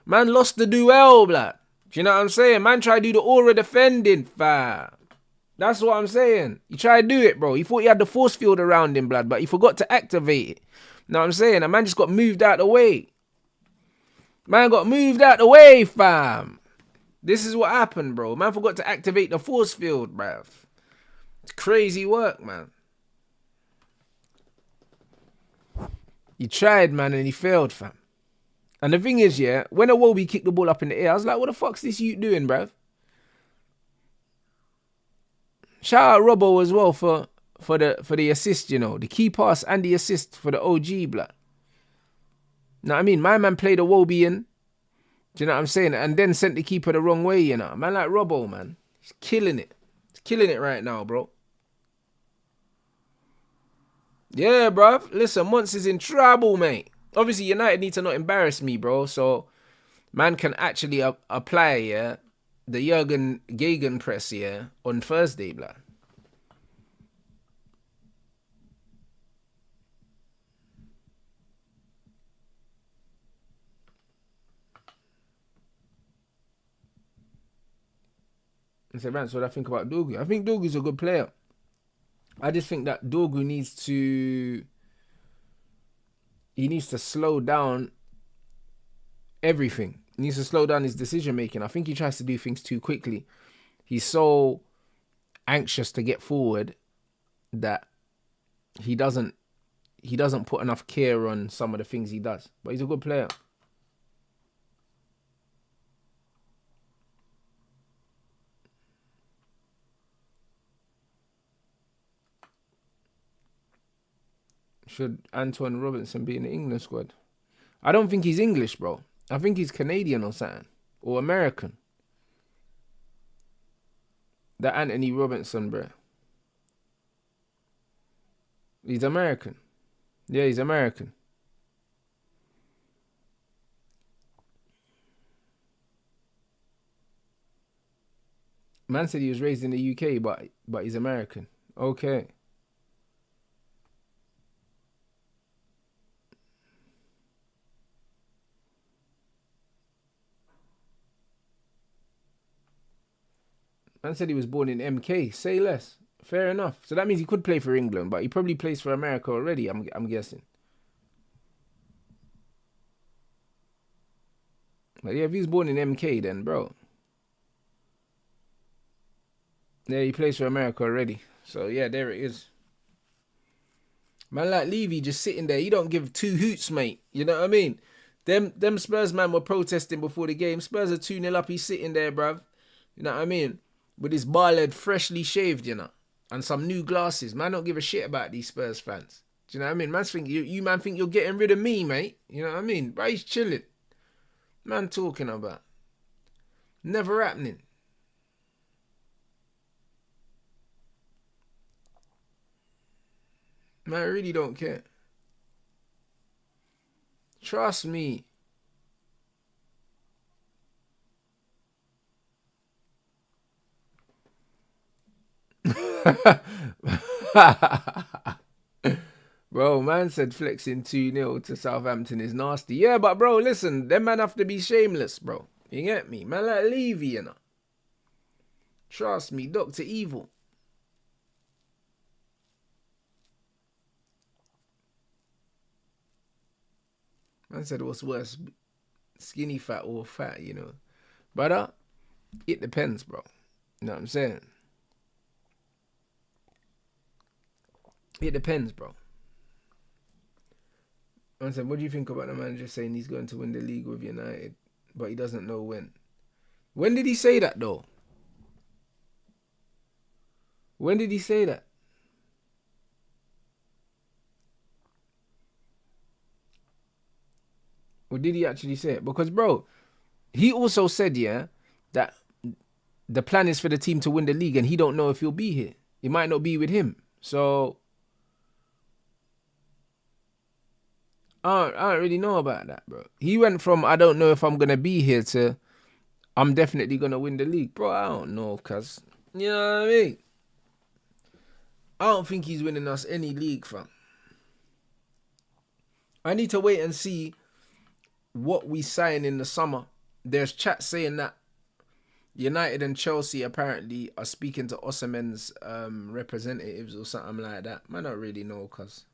Man lost the duel, blood. Do you know what I'm saying? Man tried to do the aura defending, fam. That's what I'm saying. He tried to do it, bro. He thought he had the force field around him, blood, but he forgot to activate it. You know what I'm saying? A man just got moved out the way. Man got moved out the way, fam. This is what happened, bro. Man forgot to activate the force field, bruv. It's crazy work, man. He tried, man, and he failed, fam. And the thing is, yeah, when Iwobi kicked the ball up in the air, I was like, what the fuck's this you doing, bruv? Shout out Robbo as well for the assist, you know. The key pass and the assist for the OG, blood. Know what I mean? My man played Iwobi in. Do you know what I'm saying? And then sent the keeper the wrong way, you know. Man like Robbo, man. He's killing it. He's Killing it right now, bro. Yeah, bruv. Listen, Mons is in trouble, mate. Obviously, United need to not embarrass me, bro. So, man can actually apply, yeah, the Jurgen Gegen press, yeah, on Thursday, blah. And say, Rants, what I think about Dorgu? I think Dorgu's a good player. I just think that Dorgu needs to... He needs to slow down everything. He needs to slow down his decision making. I think he tries to do things too quickly. He's so anxious to get forward that he doesn't put enough care on some of the things he does. But he's a good player. Should Antoine Robinson be in the England squad? I don't think he's English, bro. I think he's Canadian or something. Or American. That Anthony Robinson, bro. He's American. Yeah, he's American. Man said he was raised in the UK, but he's American. Okay. Man said he was born in MK. Say less. Fair enough. So that means he could play for England, but he probably plays for America already, I'm guessing. But yeah, if he's born in MK, then, bro. Yeah, he plays for America already. So, yeah, there it is. Man like Levy just sitting there. He don't give two hoots, mate. You know what I mean? Them Spurs man were protesting before the game. Spurs are 2-0 up. He's sitting there, bruv. You know what I mean? With his bar head freshly shaved, you know. And some new glasses. Man don't give a shit about these Spurs fans. Do you know what I mean? Man think you man think you're getting rid of me, mate. You know what I mean? But he's chilling. Man talking about. Never happening. Man, I really don't care. Trust me. Bro, man said flexing 2-0 to Southampton is nasty. Yeah, but bro, listen, them man have to be shameless, bro. You get me? Man like Levy, you know. Trust me, Dr. Evil. Man said what's worse, skinny fat or fat, you know. But it depends, bro. You know what I'm saying? It depends, bro. Man said, what do you think about the manager saying he's going to win the league with United, but he doesn't know when? When did he say that, though? When did he say that? Or did he actually say it? Because, bro, he also said, yeah, that the plan is for the team to win the league and he don't know if he'll be here. It might not be with him. So, I don't really know about that, bro. He went from, I don't know if I'm going to be here to, I'm definitely going to win the league. Bro, I don't know, cuz. You know what I mean? I don't think he's winning us any league, fam. I need to wait and see what we sign in the summer. There's chat saying that United and Chelsea apparently are speaking to Osimhen's representatives or something like that. Man, I don't really know, cuz.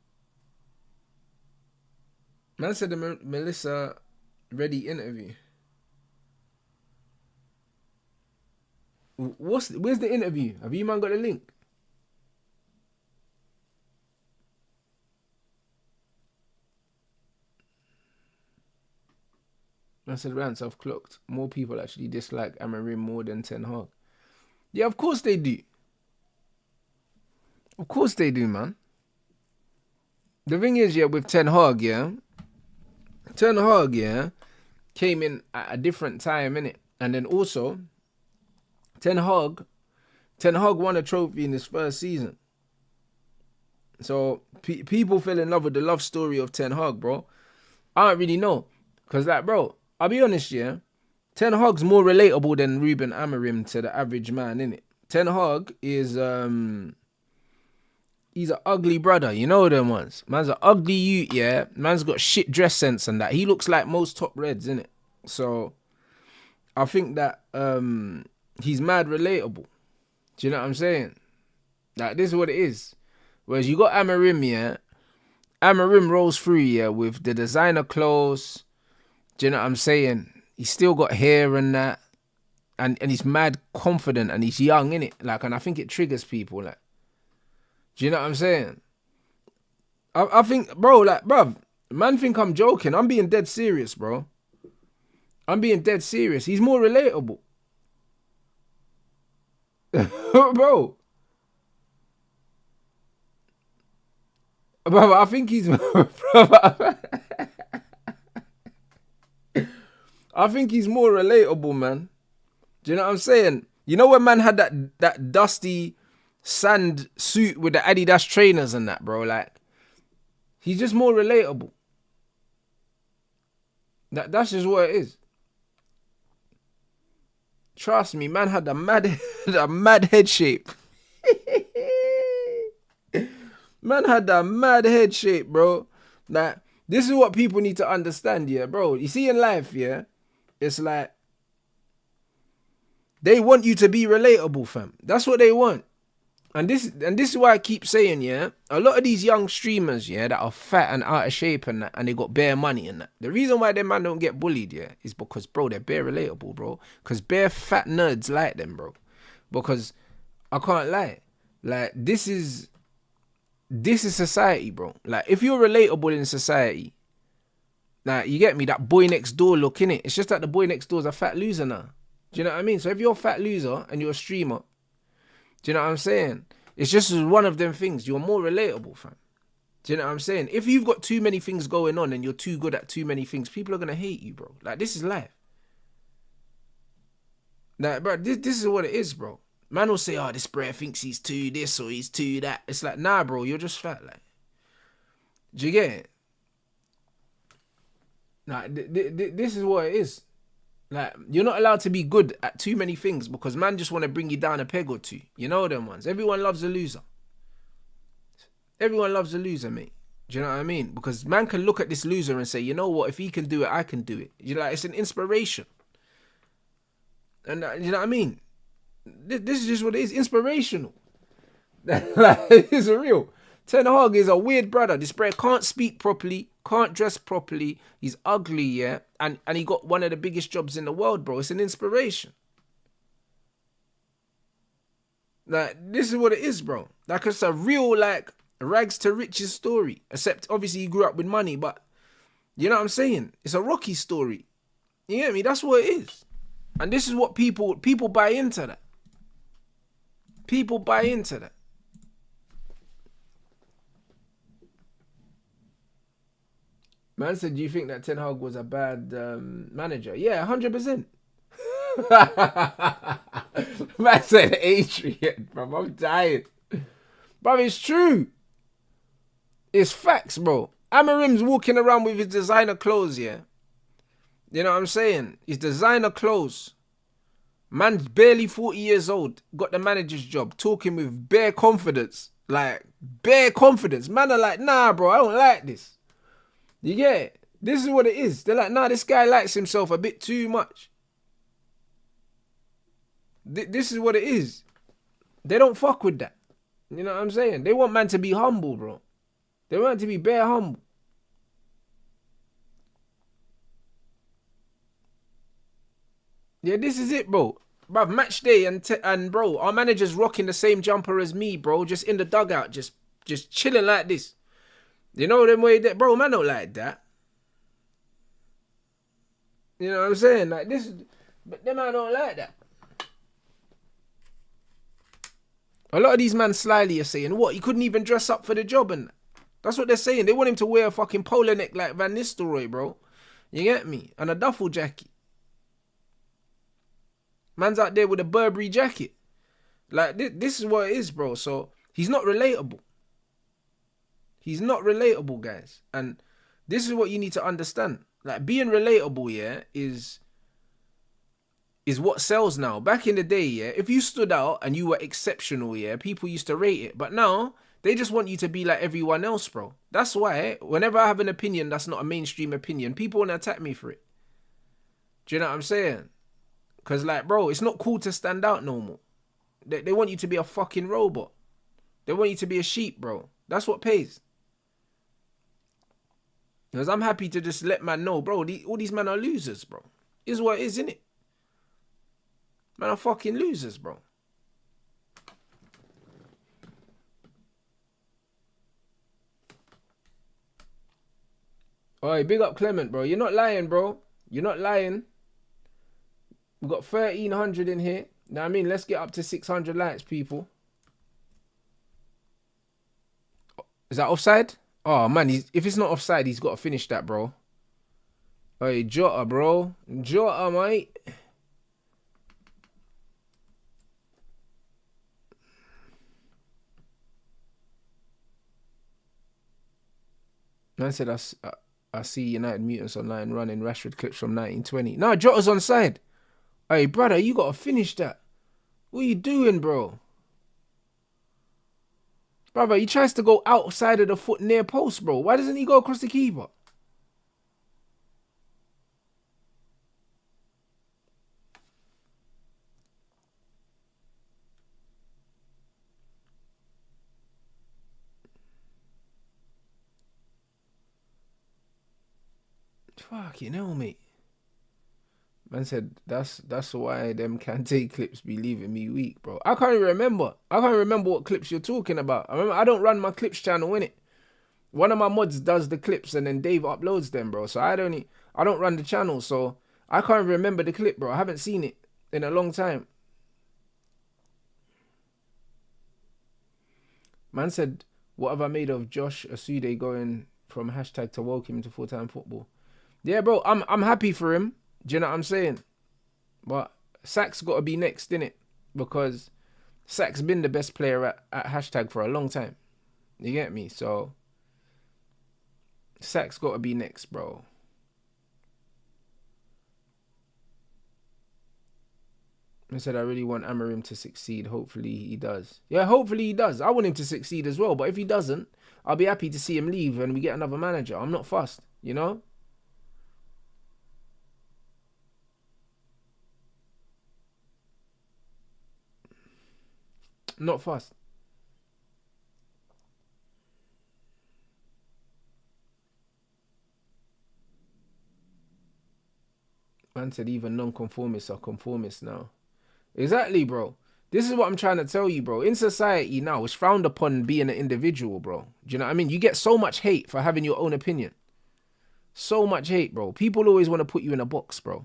Man said the Melissa Ready interview. Where's the interview? Have you man got the link? I said, Rants, I've clocked. More people actually dislike Amorim more than Ten Hag. Yeah, of course they do. Of course they do, man. The thing is, yeah, with Ten Hag, yeah, came in at a different time, innit? And then also, Ten Hag Ten Hag won a trophy in his first season. So people fell in love with the love story of Ten Hag, bro. I don't really know. Because, like, bro, I'll be honest, yeah. Ten Hag's more relatable than Ruben Amorim to the average man, innit? Ten Hag is, he's an ugly brother. You know them ones. Man's an ugly youth, yeah. Man's got shit dress sense and that. He looks like most top reds, innit? So, I think that he's mad relatable. Do you know what I'm saying? Like, this is what it is. Whereas you got Amorim, yeah. Amorim rolls through, yeah, with the designer clothes. Do you know what I'm saying? He's still got hair and that. And he's mad confident and he's young, innit? Like, and I think it triggers people, like. Do you know what I'm saying? I think, bro, like, bruv, man think I'm joking. I'm being dead serious, bro. I'm being dead serious. He's more relatable. Bro. Bro, I think he's... I think he's more relatable, man. Do you know what I'm saying? You know when man had that dusty sand suit with the Adidas trainers and that, bro? Like, he's just more relatable. That's just what it is. Trust me, man had a mad head shape. Man had that mad head shape, bro. Like, this is what people need to understand, yeah, bro. You see in life, yeah, it's like they want you to be relatable, fam. That's what they want. And this is why I keep saying, yeah, a lot of these young streamers, yeah, that are fat and out of shape and that, and they got bare money and that. The reason why them man don't get bullied, yeah, is because, bro, they're bare relatable, bro. Because bare fat nerds like them, bro. Because I can't lie. Like, this is society, bro. Like, if you're relatable in society, like, you get me, that boy next door look, innit? It's just that the boy next door is a fat loser now. Do you know what I mean? So if you're a fat loser and you're a streamer, do you know what I'm saying? It's just one of them things. You're more relatable, fam. Do you know what I'm saying? If you've got too many things going on and you're too good at too many things, people are going to hate you, bro. Like, this is life. Like, bro, this is what it is, bro. Man will say, oh, this bro thinks he's too this or he's too that. It's like, nah, bro, you're just fat, like. Do you get it? Nah, this is what it is. Like, you're not allowed to be good at too many things because man just want to bring you down a peg or two. You know them ones. Everyone loves a loser. Everyone loves a loser, mate. Do you know what I mean? Because man can look at this loser and say, you know what? If he can do it, I can do it. You know, like, it's an inspiration. And you know what I mean? This is just what it is. Inspirational. Like, it's real. Ten Hag is a weird brother. This bro can't speak properly, can't dress properly. He's ugly, yeah? And he got one of the biggest jobs in the world, bro. It's an inspiration. Like, this is what it is, bro. Like, it's a real, like, rags to riches story. Except, obviously, he grew up with money, but you know what I'm saying? It's a Rocky story. You get me? That's what it is. And this is what people buy into that. People buy into that. Man said, do you think that Ten Hag was a bad manager? Yeah, 100%. Man said, Adrian, bro, I'm dying. Bro, it's true. It's facts, bro. Amorim's walking around with his designer clothes, yeah? You know what I'm saying? His designer clothes. Man's barely 40 years old, got the manager's job, talking with bare confidence. Like, bare confidence. Man are like, nah, bro, I don't like this. You get it? This is what it is. They're like, nah, this guy likes himself a bit too much. This is what it is. They don't fuck with that. You know what I'm saying? They want man to be humble, bro. They want to be bare humble. Yeah, this is it, bro. Bruv, match day and bro, our manager's rocking the same jumper as me, bro. Just in the dugout, just chilling like this. You know them way that, bro, man don't like that. You know what I'm saying? Like this, but them man don't like that. A lot of these man slyly are saying, what, he couldn't even dress up for the job and that's what they're saying. They want him to wear a fucking polo neck like Van Nistelrooy, bro. You get me? And a duffel jacket. Man's out there with a Burberry jacket. Like, this is what it is, bro. So, he's not relatable. He's not relatable, guys. And this is what you need to understand. Like, being relatable, yeah, is what sells now. Back in the day, yeah, if you stood out and you were exceptional, yeah, people used to rate it. But now, they just want you to be like everyone else, bro. That's why, whenever I have an opinion that's not a mainstream opinion, people want to attack me for it. Do you know what I'm saying? Because, like, bro, it's not cool to stand out no more. They want you to be a fucking robot. They want you to be a sheep, bro. That's what pays. Because I'm happy to just let man know, bro, all these men are losers, bro. Is what it is, innit? Man are fucking losers, bro. Alright, big up Clement, bro. You're not lying, bro. You're not lying. We've got 1,300 in here. Know what I mean? Let's get up to 600 likes, people. Is that offside? Oh, man, if it's not offside, he's got to finish that, bro. Hey, Jota, bro. Jota, mate. Man said, I see United mutants online running Rashford clips from 1920. No, Jota's onside. Hey, brother, you got to finish that. What are you doing, bro? Brother, he tries to go outside of the foot near post, bro. Why doesn't he go across the keeper? Fucking hell, mate. Man said, that's why them Kante clips be leaving me weak, bro. I can't even remember. I can't remember what clips you're talking about. I don't run my clips channel, innit? One of my mods does the clips and then Dave uploads them, bro. So I don't run the channel, so I can't even remember the clip, bro. I haven't seen it in a long time. Man said, what have I made of Josh Asude going from hashtag to welcome to full-time football? Yeah, bro, I'm happy for him. Do you know what I'm saying? But Sack's got to be next, innit? Because Sack's been the best player at hashtag for a long time. You get me? So Sack's got to be next, bro. I said I really want Amorim to succeed. Hopefully he does. Yeah, hopefully he does. I want him to succeed as well. But if he doesn't, I'll be happy to see him leave and we get another manager. I'm not fussed, you know? Not fast. Man said even non-conformists are conformists now. Exactly, bro. This is what I'm trying to tell you, bro. In society now, it's frowned upon being an individual, bro. Do you know what I mean? You get so much hate for having your own opinion. So much hate, bro. People always want to put you in a box, bro.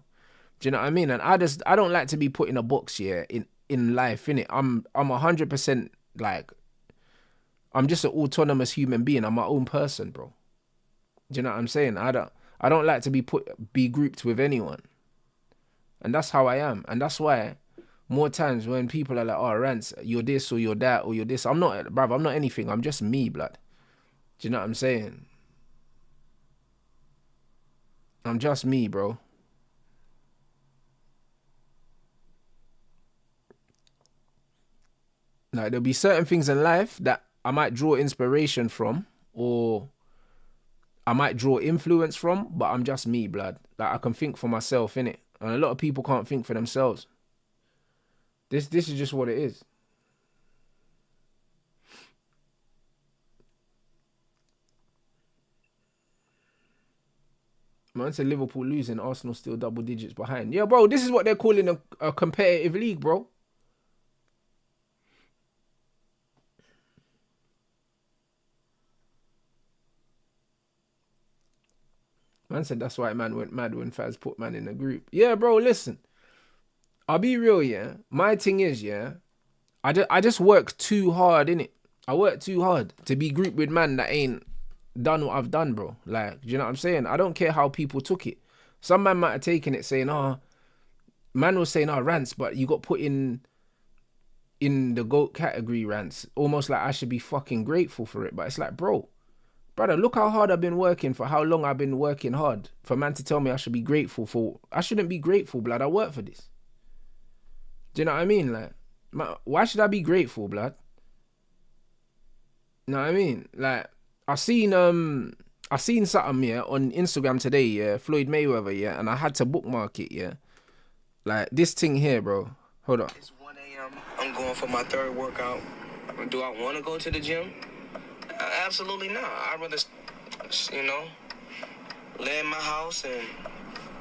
Do you know what I mean? And I don't like to be put in a box, yeah, in life, innit? I'm 100% like, I'm just an autonomous human being. I'm my own person, bro. Do you know what I'm saying? I don't like to be grouped with anyone. And that's how I am. And that's why more times when people are like, oh, Rants, you're this or you're that or you're this. I'm not, bruv, I'm not anything. I'm just me, blood. Do you know what I'm saying? I'm just me, bro. Like, there'll be certain things in life that I might draw inspiration from or I might draw influence from, but I'm just me, blood. Like, I can think for myself, innit? And a lot of people can't think for themselves. This is just what it is. Man said Liverpool losing, Arsenal still double digits behind. Yeah, bro, this is what they're calling a competitive league, bro. Man said that's why man went mad when Faz put man in a group. Yeah, bro, listen. I'll be real, yeah. My thing is, yeah, I just work too hard, innit? I work too hard to be grouped with man that ain't done what I've done, bro. Like, do you know what I'm saying? I don't care how people took it. Some man might have taken it saying, oh, man was saying, oh, Rants, but you got put in in the GOAT category rants, almost like I should be fucking grateful for it. But it's like, brother, look how hard I've been working, for how long I've been working hard. For man to tell me I should be grateful for, I shouldn't be grateful, blood. I work for this. Do you know what I mean? Like, why should I be grateful, blood? You know what I mean? Like, I seen something, yeah, on Instagram today, yeah, Floyd Mayweather, yeah, and I had to bookmark it, yeah. Like, this thing here, bro. Hold on. It's 1 a.m. I'm going for my third workout. Do I want to go to the gym? Absolutely not. I'd rather, lay in my house and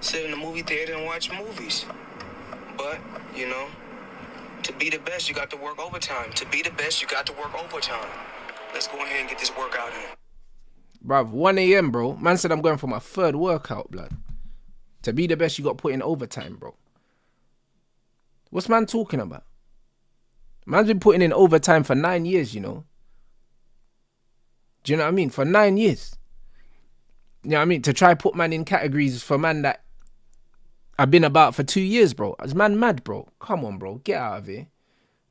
sit in the movie theater and watch movies. But, to be the best, you got to work overtime. To be the best, you got to work overtime. Let's go ahead and get this workout in. Bruv, 1 a.m, bro. Man said I'm going for my third workout, blood. To be the best, you got to put in overtime, bro. What's man talking about? Man's been putting in overtime for 9 years, you know. Do you know what I mean? For 9 years. You know what I mean? To try put man in categories for man that I've been about for 2 years, bro. Is man mad, bro? Come on, bro. Get out of here.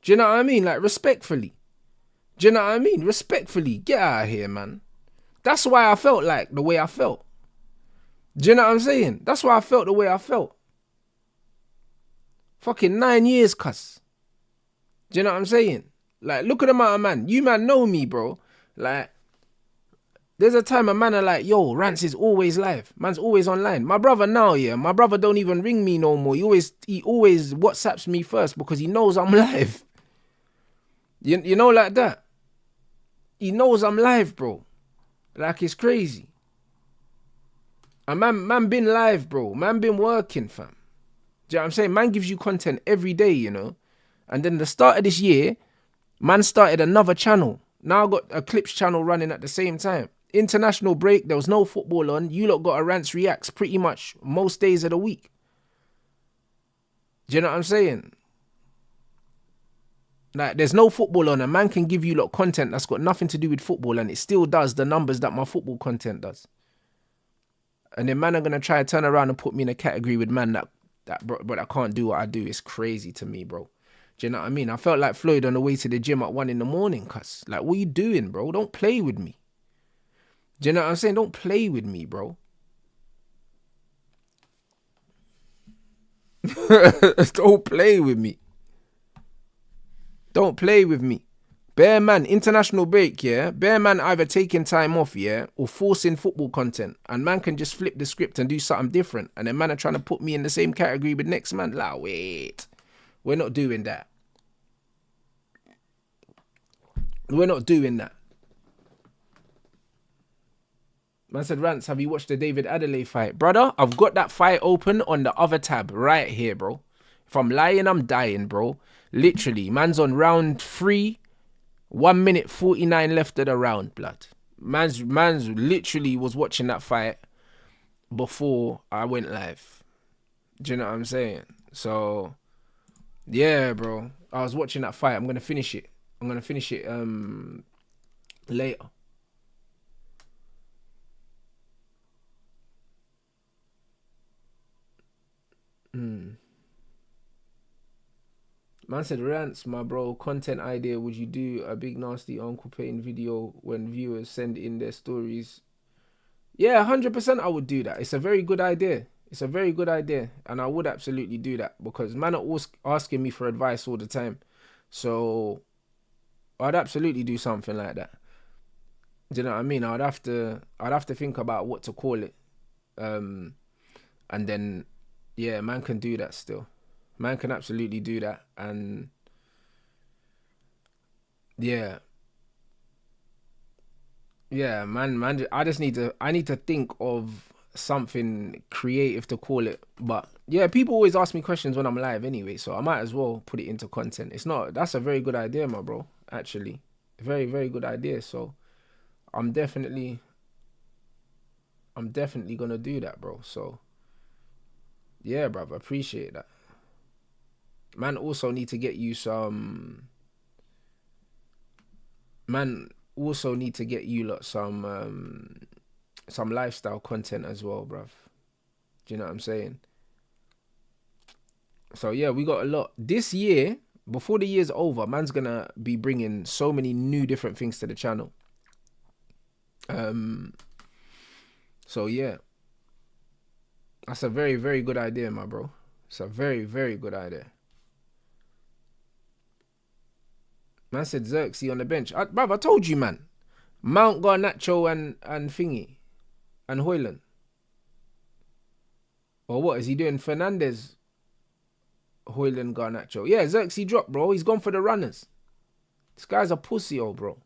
Do you know what I mean? Like, respectfully. Do you know what I mean? Respectfully. Get out of here, man. That's why I felt like the way I felt. Do you know what I'm saying? That's why I felt the way I felt. Fucking 9 years, cuss. Do you know what I'm saying? Like, look at the amount of man. You man know me, bro. Like, there's a time a man are like, yo, Rants is always live. Man's always online. My brother now, yeah. My brother don't even ring me no more. He always WhatsApps me first because he knows I'm live. You know, like that. He knows I'm live, bro. Like, it's crazy. And man been live, bro. Man been working, fam. Do you know what I'm saying? Man gives you content every day, you know. And then the start of this year, man started another channel. Now I got a clips channel running at the same time. International break, there was no football on. You lot got a Rants Reacts pretty much most days of the week. Do you know what I'm saying? Like, there's no football on. A man can give you lot content that's got nothing to do with football, and it still does the numbers that my football content does. And then man are going to try to turn around and put me in a category with man that but I can't do what I do. It's crazy to me, bro. Do you know what I mean? I felt like Floyd on the way to the gym at 1 a.m, cuz. Like, what are you doing, bro? Don't play with me. Do you know what I'm saying? Don't play with me, bro. Don't play with me. Don't play with me. Bear man, international break, yeah? Bear man either taking time off, yeah? Or forcing football content. And man can just flip the script and do something different. And then man are trying to put me in the same category with next man. Like, wait. We're not doing that. We're not doing that. Man said, Rants, have you watched the David Adelaide fight? Brother, I've got that fight open on the other tab right here, bro. If I'm lying, I'm dying, bro. Literally, man's on round 3. 1 minute 49 left of the round, blood. Man's literally was watching that fight before I went live. Do you know what I'm saying? So, yeah, bro. I was watching that fight. I'm going to finish it. Later. Man said, Rants, my bro, content idea. Would you do a big nasty Uncle Payne video when viewers send in their stories? Yeah, 100% I would do that. It's a very good idea. It's a very good idea. And I would absolutely do that because man are always asking me for advice all the time. So I'd absolutely do something like that. Do you know what I mean? I'd have to think about what to call it. And then, yeah, man can do that still. Man can absolutely do that. And yeah, man, I need to think of something creative to call it. But yeah, people always ask me questions when I'm live anyway, so I might as well put it into content. That's a very good idea, my bro, actually. Very, very good idea. So I'm definitely gonna do that, bro. So yeah, brother, appreciate that. Man also need to get you some some lifestyle content as well, bruv. Do you know what I'm saying? So yeah, we got a lot. This year, before the year's over, man's gonna be bringing so many new different things to the channel. So yeah, that's a very, very good idea, my bro. It's a very, very good idea. Man said Xerxes on the bench. Bruv, I told you, man. Mount Garnacho and Thingy and Hoyland. Or what is he doing? Fernandez, Hoyland, Garnacho. Yeah, Xerxes dropped, bro. He's gone for the runners. This guy's a pussy, old bro.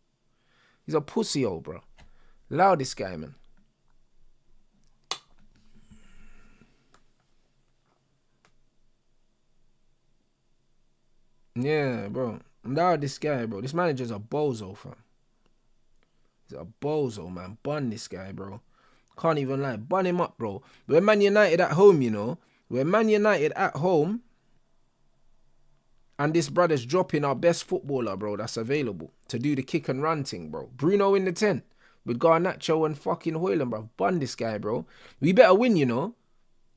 He's a pussy, old bro. Allow this guy, man. Yeah, bro. Allow this guy, bro. This manager's a bozo, fam. He's a bozo, man. Bun this guy, bro. Can't even lie. Bun him up, bro. We're Man United at home, you know. We're Man United at home. And this brother's dropping our best footballer, bro, that's available to do the kick and run thing, bro. Bruno in the 10 with Garnacho and fucking Hoyland, bro. Bun this guy, bro. We better win, you know.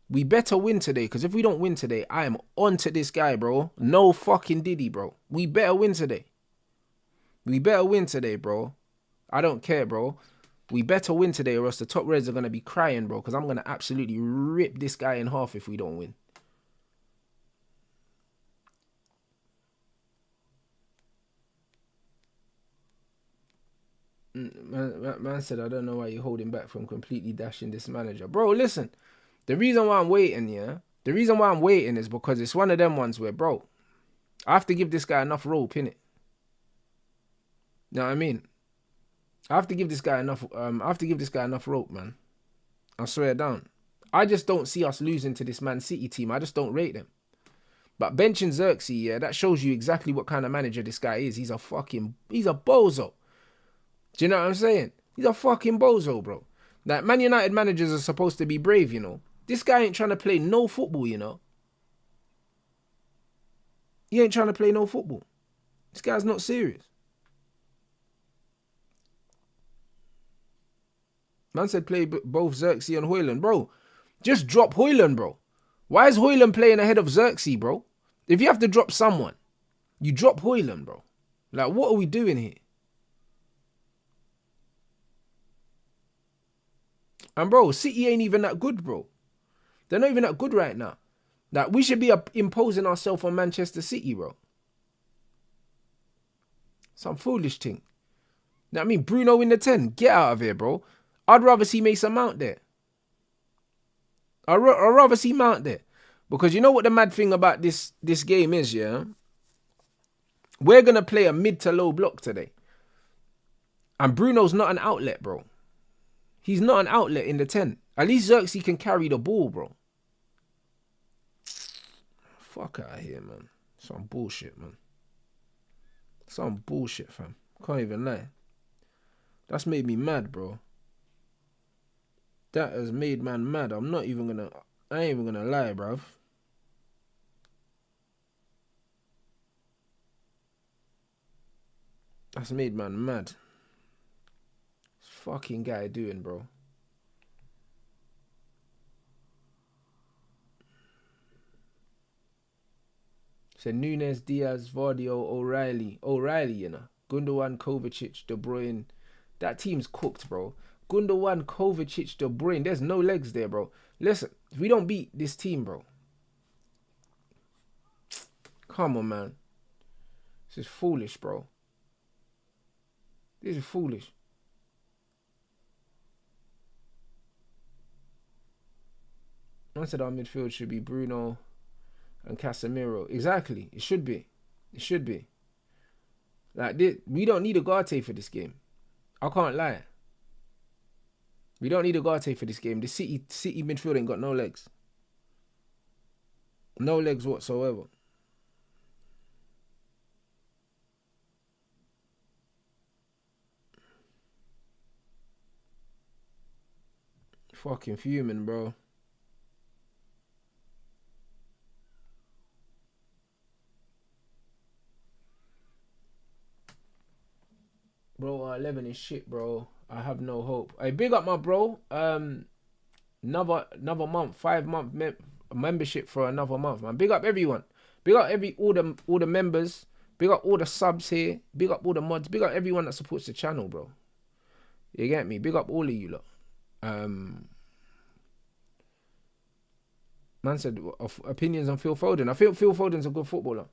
We better win today, because if we don't win today, I am on to this guy, bro. No fucking diddy, bro. We better win today. We better win today, bro. I don't care, bro. We better win today, or else the top reds are going to be crying, bro, because I'm going to absolutely rip this guy in half if we don't win. Man said, I don't know why you're holding back from completely dashing this manager. Bro, listen. The reason why I'm waiting, yeah? The reason why I'm waiting is because it's one of them ones where, bro, I have to give this guy enough rope, innit? You know what I mean? I have to give this guy enough rope, man. I swear down. I just don't see us losing to this Man City team. I just don't rate them. But benching Xerxes, yeah, that shows you exactly what kind of manager this guy is. He's a bozo. Do you know what I'm saying? He's a fucking bozo, bro. Like, Man United managers are supposed to be brave, you know. This guy ain't trying to play no football, you know. He ain't trying to play no football. This guy's not serious. Man said play both Xerxes and Hoyland. Bro, just drop Hoyland, bro. Why is Hoyland playing ahead of Xerxes, bro? If you have to drop someone, you drop Hoyland, bro. Like, what are we doing here? And, bro, City ain't even that good, bro. They're not even that good right now. Like, we should be imposing ourselves on Manchester City, bro. Some foolish thing. Now, I mean, Bruno in the 10. Get out of here, bro. I'd rather see Mason Mount there. I'd rather see Mount there. Because you know what the mad thing about this game is, yeah? We're going to play a mid to low block today. And Bruno's not an outlet, bro. He's not an outlet in the 10. At least Xerxes can carry the ball, bro. Fuck out of here, man. Some bullshit, man. Some bullshit, fam. Can't even lie. That's made me mad, bro. That has made man mad. I ain't even gonna lie, bruv. That's made man mad. What's fucking guy doing, bro? Said Nunes, Diaz, Vardio, O'Reilly, you know. Gundogan, Kovacic, De Bruyne. That team's cooked, bro. Gundogan, Kovacic, De Bruyne. There's no legs there, bro. Listen, if we don't beat this team, bro. Come on, man. This is foolish, bro. This is foolish. I said our midfield should be Bruno and Casemiro. Exactly. It should be. It should be. Like, we don't need a Ugarte for this game. I can't lie. We don't need a Ugarte for this game. The City midfield ain't got no legs. No legs whatsoever. Fucking fuming, bro. Bro, 11 is shit, bro. I have no hope. Hey, big up my bro. Another month, 5-month membership for another month, man. Big up everyone. Big up all the members. Big up all the subs here. Big up all the mods. Big up everyone that supports the channel, bro. You get me? Big up all of you lot. Man said opinions on Phil Foden. I think Phil Foden's a good footballer.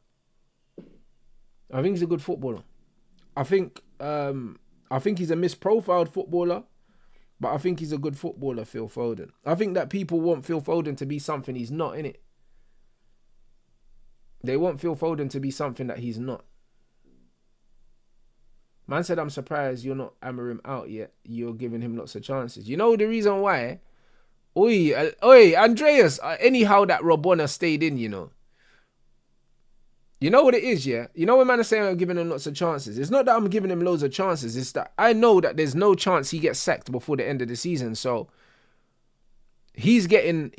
I think he's a good footballer. I think he's a misprofiled footballer, but I think he's a good footballer, Phil Foden. I think that people want Phil Foden to be something he's not, innit? They want Phil Foden to be something that he's not. Man said, I'm surprised you're not hammering him out yet. You're giving him lots of chances. You know the reason why? Oi, Andreas. Anyhow, that Robona stayed in, you know. You know what it is, yeah? You know when man is saying I'm giving him lots of chances? It's not that I'm giving him loads of chances. It's that I know that there's no chance he gets sacked before the end of the season. So he's getting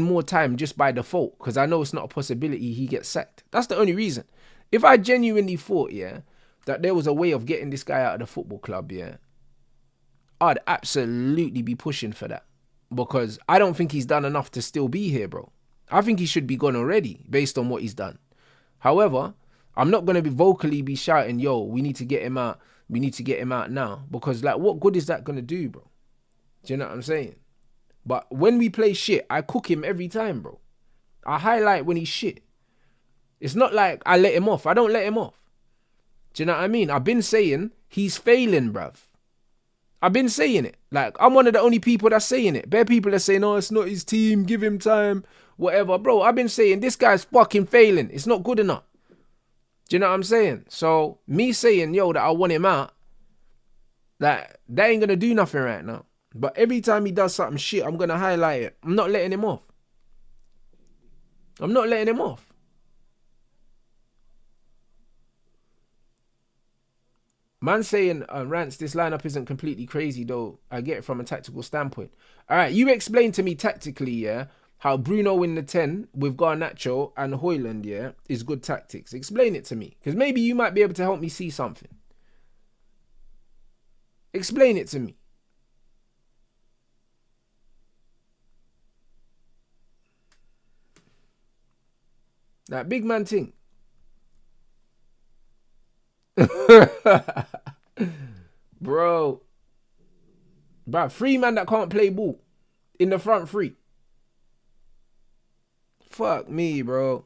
more time just by default because I know it's not a possibility he gets sacked. That's the only reason. If I genuinely thought, yeah, that there was a way of getting this guy out of the football club, yeah, I'd absolutely be pushing for that because I don't think he's done enough to still be here, bro. I think he should be gone already based on what he's done. However, I'm not going to vocally be shouting, yo, we need to get him out. We need to get him out now. Because, like, what good is that going to do, bro? Do you know what I'm saying? But when we play shit, I cook him every time, bro. I highlight when he's shit. It's not like I let him off. I don't let him off. Do you know what I mean? I've been saying he's failing, bruv. I've been saying it. Like, I'm one of the only people that's saying it. Bare people are saying, oh, it's not his team. Give him time. Whatever. Bro, I've been saying this guy's fucking failing. It's not good enough. Do you know what I'm saying? So, me saying, yo, that I want him out, that ain't going to do nothing right now. But every time he does something shit, I'm going to highlight it. I'm not letting him off. I'm not letting him off. Man saying, Rants, this lineup isn't completely crazy, though. I get it from a tactical standpoint. All right, you explain to me tactically, yeah, how Bruno in the 10 with Garnacho and Højlund, yeah, is good tactics. Explain it to me. Because maybe you might be able to help me see something. Explain it to me. That big man thing. Bro. But 3 man that can't play ball. In the front 3. Fuck me, bro.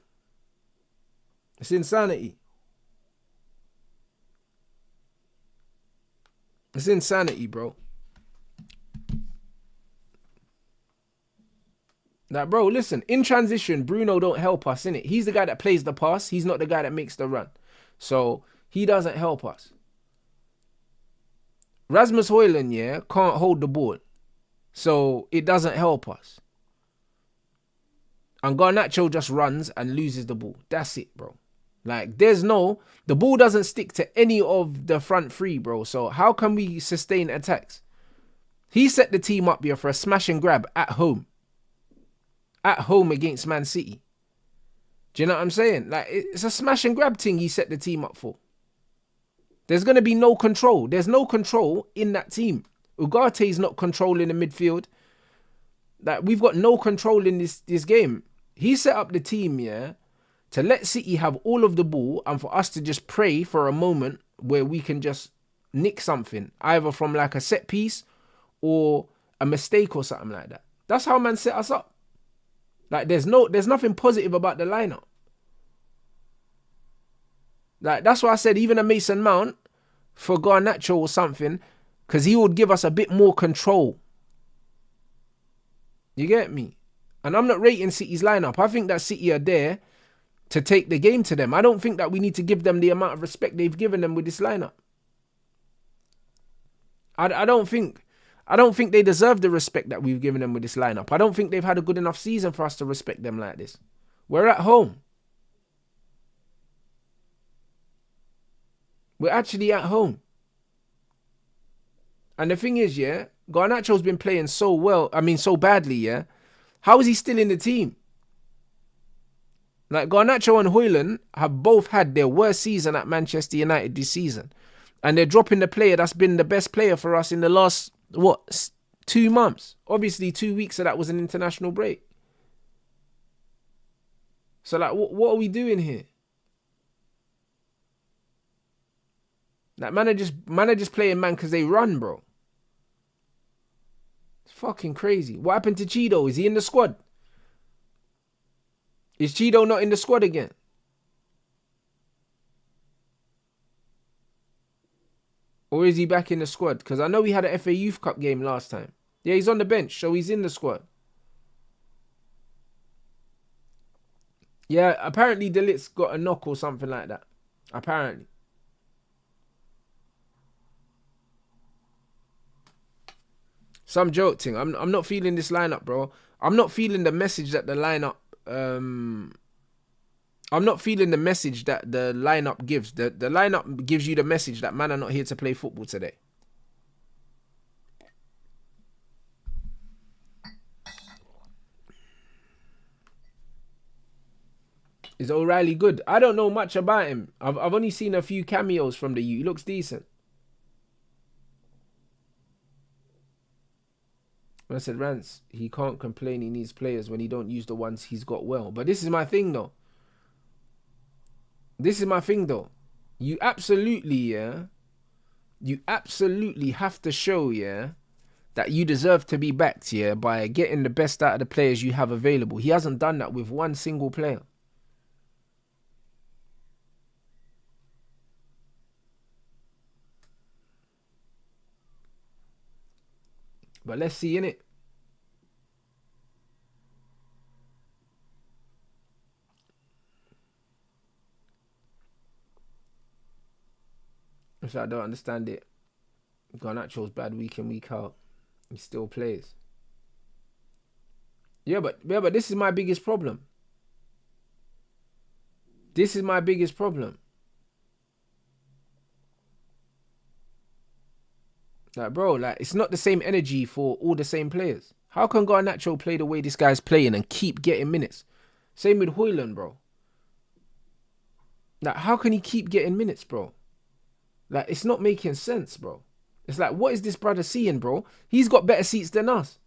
It's insanity. It's insanity, bro. Like, bro, listen. In transition, Bruno don't help us, innit? He's the guy that plays the pass. He's not the guy that makes the run. So, he doesn't help us. Rasmus Højlund, yeah, can't hold the ball. So, it doesn't help us. And Garnacho just runs and loses the ball. That's it, bro. Like, the ball doesn't stick to any of the front 3, bro. So, how can we sustain attacks? He set the team up here for a smash and grab at home. At home against Man City. Do you know what I'm saying? Like, it's a smash and grab thing he set the team up for. There's going to be no control. There's no control in that team. Ugarte's not controlling the midfield. Like, we've got no control in this game. He set up the team, yeah, to let City have all of the ball and for us to just pray for a moment where we can just nick something, either from like a set piece or a mistake or something like that. That's how man set us up. Like, there's nothing positive about the lineup. Like, that's why I said even a Mason Mount for Garnacho or something, because he would give us a bit more control. You get me? And I'm not rating City's lineup. I think that City are there to take the game to them. I don't think that we need to give them the amount of respect they've given them with this lineup. I don't think they deserve the respect that we've given them with this lineup. I don't think they've had a good enough season for us to respect them like this. We're at home. We're actually at home. And the thing is, yeah, Garnacho's been playing so well, so badly, yeah. How is he still in the team? Like, Garnacho and Højlund have both had their worst season at Manchester United this season. And they're dropping the player that's been the best player for us in the last, 2 months. Obviously, 2 weeks of that was an international break. So like, what are we doing here? Like, man are just playing man because they run, bro. It's fucking crazy. What happened to Cheeto? Is he in the squad? Is Cheeto not in the squad again? Or is he back in the squad? Because I know he had an FA Youth Cup game last time. Yeah, he's on the bench, so he's in the squad. Yeah, apparently Delit's got a knock or something like that. Apparently. Some joke thing. I'm not feeling this lineup, bro. I'm not feeling the message that the lineup I'm not feeling the message that the lineup gives. The lineup gives you the message that man are not here to play football today. Is O'Reilly good? I don't know much about him. I've only seen a few cameos from the U. He looks decent. When I said Rants, he can't complain he needs players when he don't use the ones he's got well. But this is my thing though. You absolutely have to show, that you deserve to be backed, by getting the best out of the players you have available. He hasn't done that with one single player. But let's see, innit? So I don't understand it. Garnacho's bad week in, week out. He still plays. Yeah, but this is my biggest problem. Like, bro, like, it's not the same energy for all the same players. How can Garnacho play the way this guy's playing and keep getting minutes? Same with Højlund, bro. Like, how can he keep getting minutes, bro? Like, it's not making sense, bro. It's like, what is this brother seeing, bro? He's got better seats than us.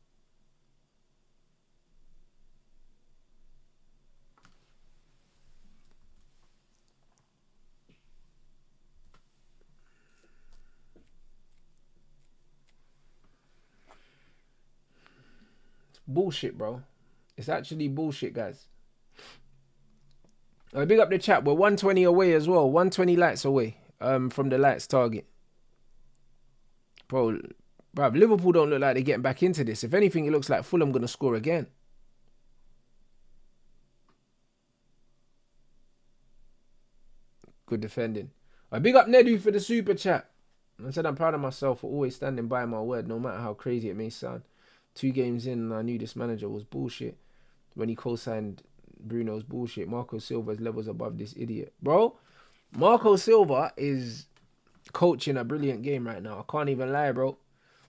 It's bullshit, bro. It's actually bullshit, guys. Big up the chat. We're 120 away as well. 120 lights away from the lights target. Bro, Liverpool don't look like they're getting back into this. If anything, it looks like Fulham going to score again. Good defending. Big up Nedu for the super chat. I said I'm proud of myself for always standing by my word, no matter how crazy it may sound. 2 games in, and I knew this manager was bullshit. When he co-signed Bruno's bullshit. Marco Silva's levels above this idiot. Bro, Marco Silva is coaching a brilliant game right now. I can't even lie, bro.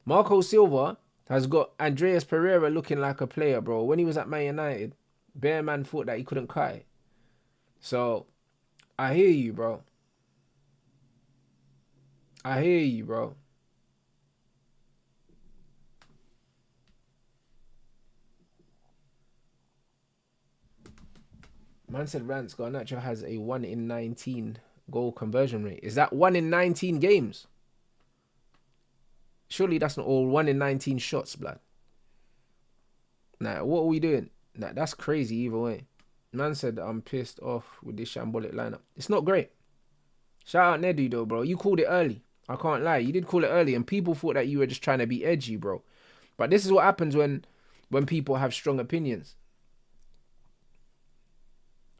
Marco Silva has got Andreas Pereira looking like a player, bro. When he was at Man United, Bear Man thought that he couldn't cut it. So, I hear you, bro. Man said Rants Garnacho has a 1 in 19 goal conversion rate. Is that 1 in 19 games? Surely that's not all 1 in 19 shots, blood. Nah, what are we doing? Nah, that's crazy either way. Man said I'm pissed off with this shambolic lineup. It's not great. Shout out Nedu though, bro. You called it early. I can't lie. You did call it early and people thought that you were just trying to be edgy, bro. But this is what happens when people have strong opinions.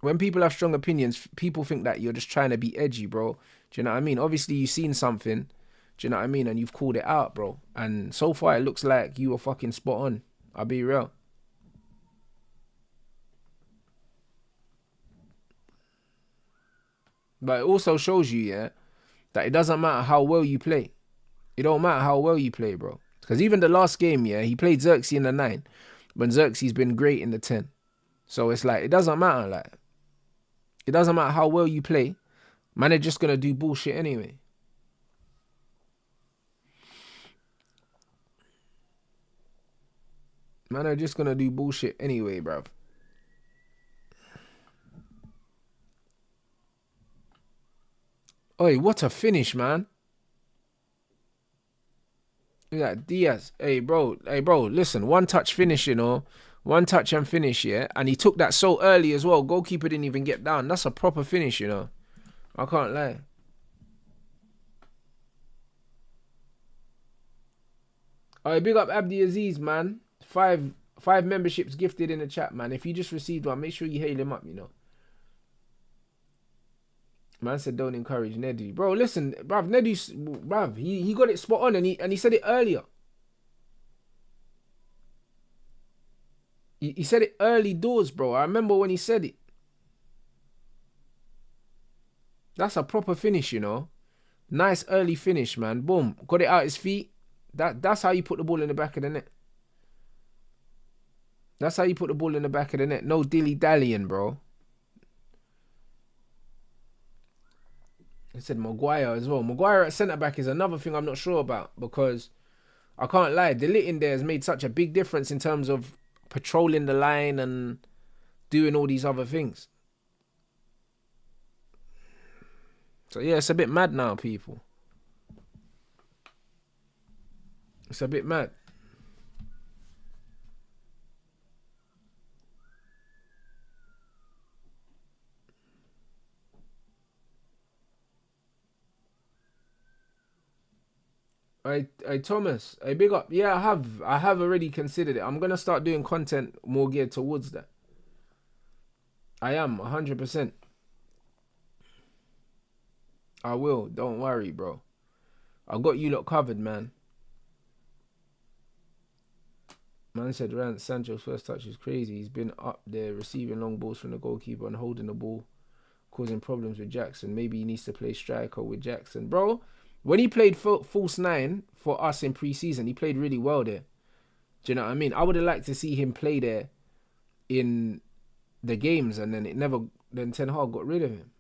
When people have strong opinions, people think that you're just trying to be edgy, bro. Do you know what I mean? Obviously, you've seen something. Do you know what I mean? And you've called it out, bro. And so far, it looks like you were fucking spot on. I'll be real. But it also shows you, that it doesn't matter how well you play. It don't matter how well you play, bro. Because even the last game, he played Xerxes in the 9. When Xerxes been great in the 10. So it's like, it doesn't matter, like. It doesn't matter how well you play. Man are just going to do bullshit anyway. Man are just going to do bullshit anyway, bruv. Oi, what a finish, man. Look at that, Diaz. Hey, bro, listen, one touch finish, you know. One touch and finish, yeah? And he took that so early as well. Goalkeeper didn't even get down. That's a proper finish, you know. I can't lie. Alright, big up Abdi Aziz, man. Five memberships gifted in the chat, man. If you just received one, make sure you hail him up, you know. Man said don't encourage Neddy. Bro, listen, bruv, he got it spot on and he said it earlier. He said it early doors, bro. I remember when he said it. That's a proper finish, you know. Nice early finish, man. Boom. Got it out his feet. That's how you put the ball in the back of the net. That's how you put the ball in the back of the net. No dilly-dallying, bro. He said Maguire as well. Maguire at centre-back is another thing I'm not sure about because I can't lie. De Ligt in there has made such a big difference in terms of patrolling the line and doing all these other things. So yeah, it's a bit mad now, people. It's a bit mad. Hey Thomas, hey, big up. Yeah, I have already considered it. I'm gonna start doing content more geared towards that. I am 100%. I will. Don't worry, bro. I got you lot covered, man. Man said Rants, Sancho's first touch is crazy. He's been up there receiving long balls from the goalkeeper and holding the ball, causing problems with Jackson. Maybe he needs to play striker with Jackson. Bro, when he played false nine for us in pre-season, he played really well there. Do you know what I mean? I would have liked to see him play there in the games and then Ten Hag got rid of him.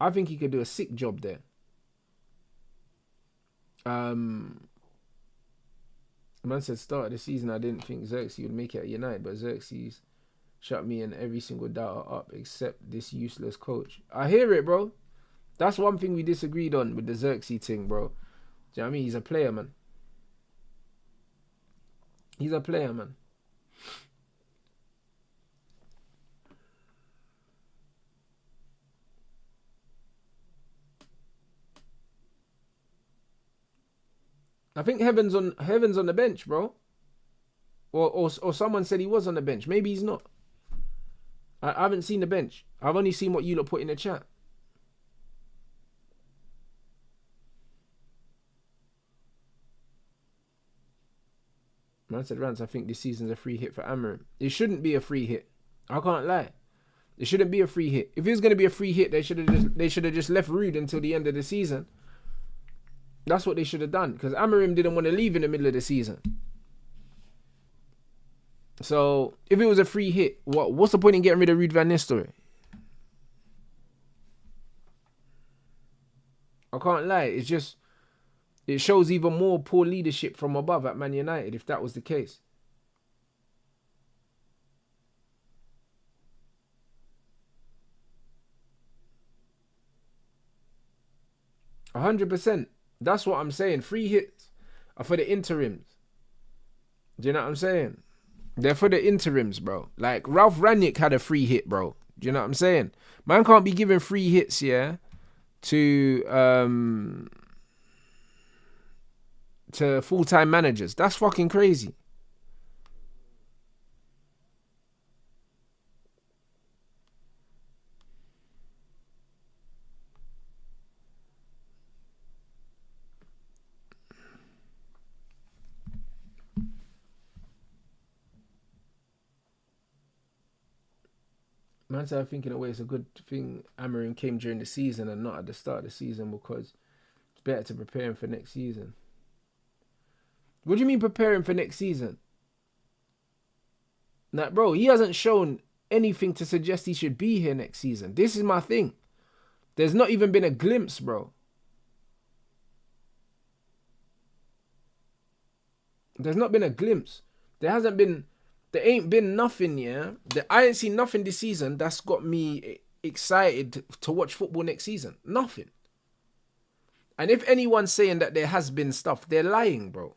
I think he could do a sick job there. Man said start of the season I didn't think Xerxes would make it at United, but Xerxes shut me and every single doubter up except this useless coach. I hear it, bro. That's one thing we disagreed on with the Xerxes thing, bro. Do you know what I mean? He's a player, man. He's a player, man. I think Heaven's on the bench, bro. Or someone said he was on the bench. Maybe he's not. I haven't seen the bench. I've only seen what you lot put in the chat. Man said, Rants, I think this season's a free hit for Amorim. It shouldn't be a free hit. I can't lie. It shouldn't be a free hit. If it was going to be a free hit, they should have just left Rude until the end of the season. That's what they should have done. Because Amorim didn't want to leave in the middle of the season. So, if it was a free hit, what's the point in getting rid of Ruud van Nistelrooy? I can't lie. It's just, it shows even more poor leadership from above at Man United, if that was the case. %. That's what I'm saying. Free hits are for the interims. Do you know what I'm saying? They're for the interims, bro. Like, Ralph Rangnick had a free hit, bro. Do you know what I'm saying? Man can't be giving free hits, yeah, to full-time managers. That's fucking crazy. Man said, I think in a way it's a good thing Amorim came during the season and not at the start of the season because it's better to prepare him for next season. What do you mean preparing for next season? Like, bro, he hasn't shown anything to suggest he should be here next season. This is my thing. There's not even been a glimpse, bro. There's not been a glimpse. There ain't been nothing, yeah. I ain't seen nothing this season that's got me excited to watch football next season. Nothing. And if anyone's saying that there has been stuff, they're lying, bro.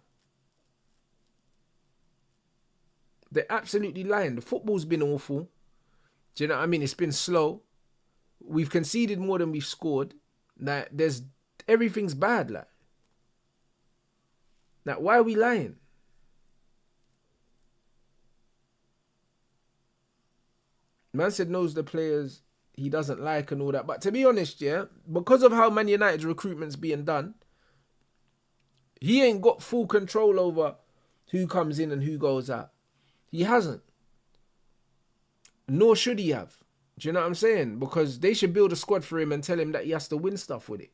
They're absolutely lying. The football's been awful. Do you know what I mean? It's been slow. We've conceded more than we've scored. Like, everything's bad, like. Now, why are we lying? Man said knows the players he doesn't like and all that. But to be honest, yeah, because of how Man United's recruitment's being done, he ain't got full control over who comes in and who goes out. He hasn't. Nor should he have. Do you know what I'm saying? Because they should build a squad for him and tell him that he has to win stuff with it.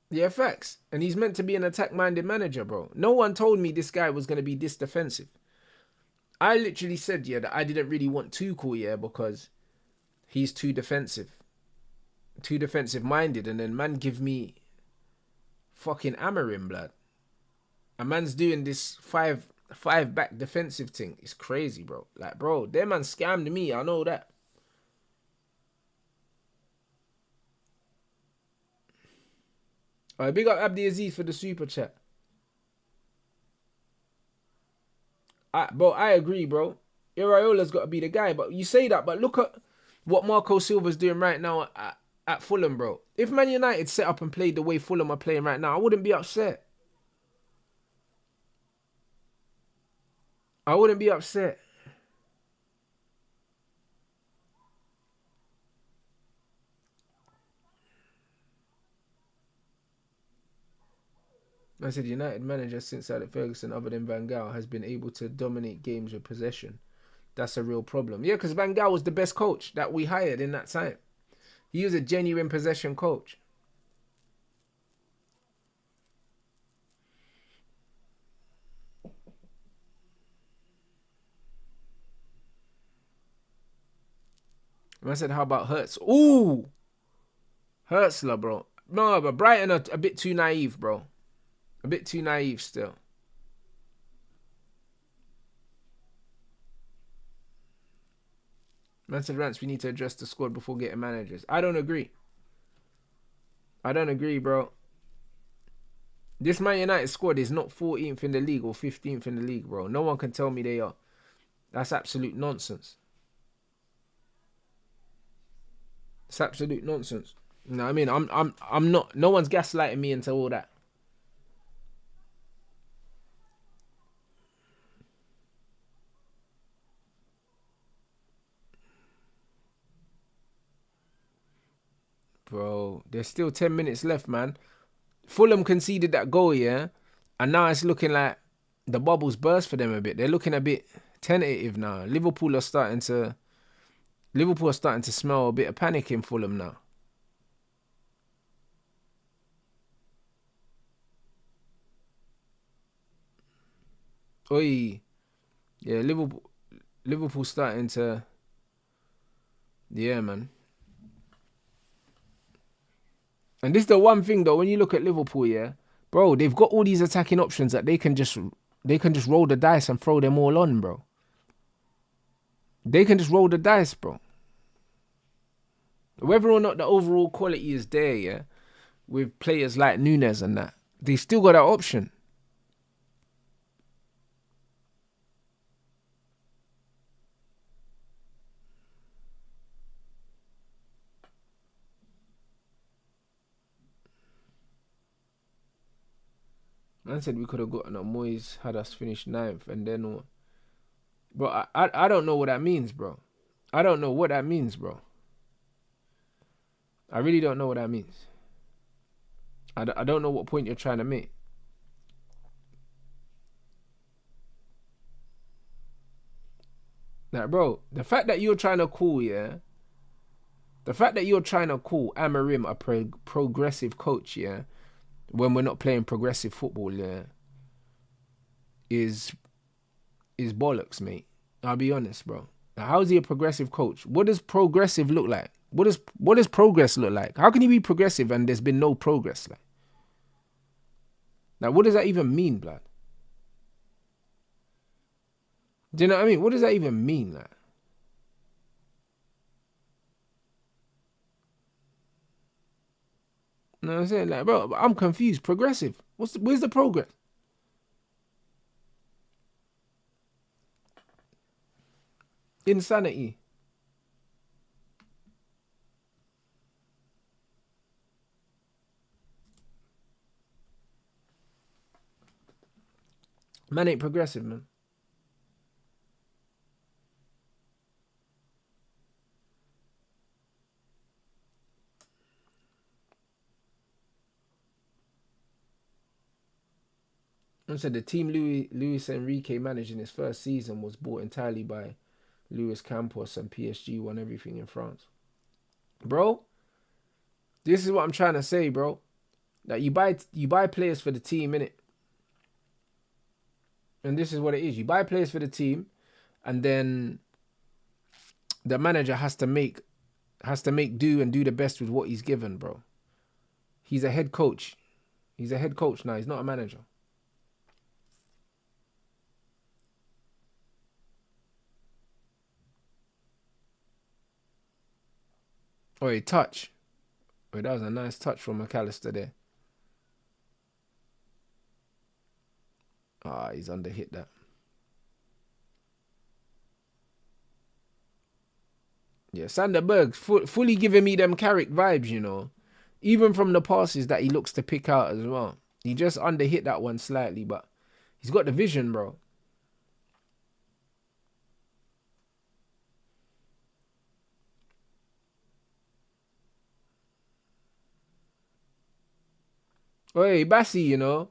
Yeah, facts. And he's meant to be an attack-minded manager, bro. No one told me this guy was going to be this defensive. I literally said, yeah, that I didn't really want Tuchel, yeah, because he's too defensive. Too defensive-minded. And then man give me fucking Amorim, blood. A man's doing this five back defensive thing. It's crazy, bro. Like, bro, them man scammed me. I know that. Alright, big up Abdi Aziz for the super chat. Bro, I agree, bro. Iraola's got to be the guy. But you say that, but look at what Marco Silva's doing right now at Fulham, bro. If Man United set up and played the way Fulham are playing right now, I wouldn't be upset. I wouldn't be upset. I said United manager since Alex Ferguson, other than Van Gaal, has been able to dominate games with possession. That's a real problem. Yeah, because Van Gaal was the best coach that we hired in that time. He was a genuine possession coach. I said, how about Hurts? Ooh! Hurtsler, bro. No, but Brighton are a bit too naive, bro. A bit too naive still. Man said, Rants, we need to address the squad before getting managers. I don't agree. I don't agree, bro. This Man United squad is not 14th in the league or 15th in the league, bro. No one can tell me they are. That's absolute nonsense. It's absolute nonsense. You know what I mean? I'm not. No one's gaslighting me into all that. Bro, there's still 10 minutes left, man. Fulham conceded that goal, yeah? And now it's looking like the bubbles burst for them a bit. They're looking a bit tentative now. Liverpool are starting to smell a bit of panic in Fulham now. Oi. Yeah, Liverpool starting to... Yeah, man. And this is the one thing, though, when you look at Liverpool, yeah, bro, they've got all these attacking options that they can just roll the dice and throw them all on, bro. They can just roll the dice, bro. Whether or not the overall quality is there, yeah, with players like Nunes and that, they still got that option. Man said we could have gotten a Moyes had us finish 9th and then what? Bro, I don't know what that means, bro. I don't know what that means, bro. I really don't know what that means. I don't know what point you're trying to make. Like, bro, the fact that you're trying to call, yeah, the fact that you're trying to call Amorim a progressive coach, yeah, when we're not playing progressive football, yeah, is bollocks, mate. I'll be honest, bro. Now, how is he a progressive coach? What does progressive look like? What does progress look like? How can he be progressive and there's been no progress? Like, Now, what does that even mean, blood? Do you know what I mean? What does that even mean, like? You know what I'm saying? Like, bro, I'm confused. Progressive. Where's the progress? Insanity. Man ain't progressive, man. I said the team Luis Enrique managed in his first season was bought entirely by Luis Campos, and PSG won everything in France. Bro, this is what I'm trying to say, bro. That you buy players for the team, innit? And this is what it is. You buy players for the team, and then the manager has to make do and do the best with what he's given, bro. He's a head coach. He's a head coach now. He's not a manager. Oh, a touch. Oh, that was a nice touch from McAllister there. Ah, he's under hit that. Yeah, Sander Berg fully giving me them Carrick vibes, you know. Even from the passes that he looks to pick out as well. He just under hit that one slightly, but he's got the vision, bro. Hey, Bassi, you know.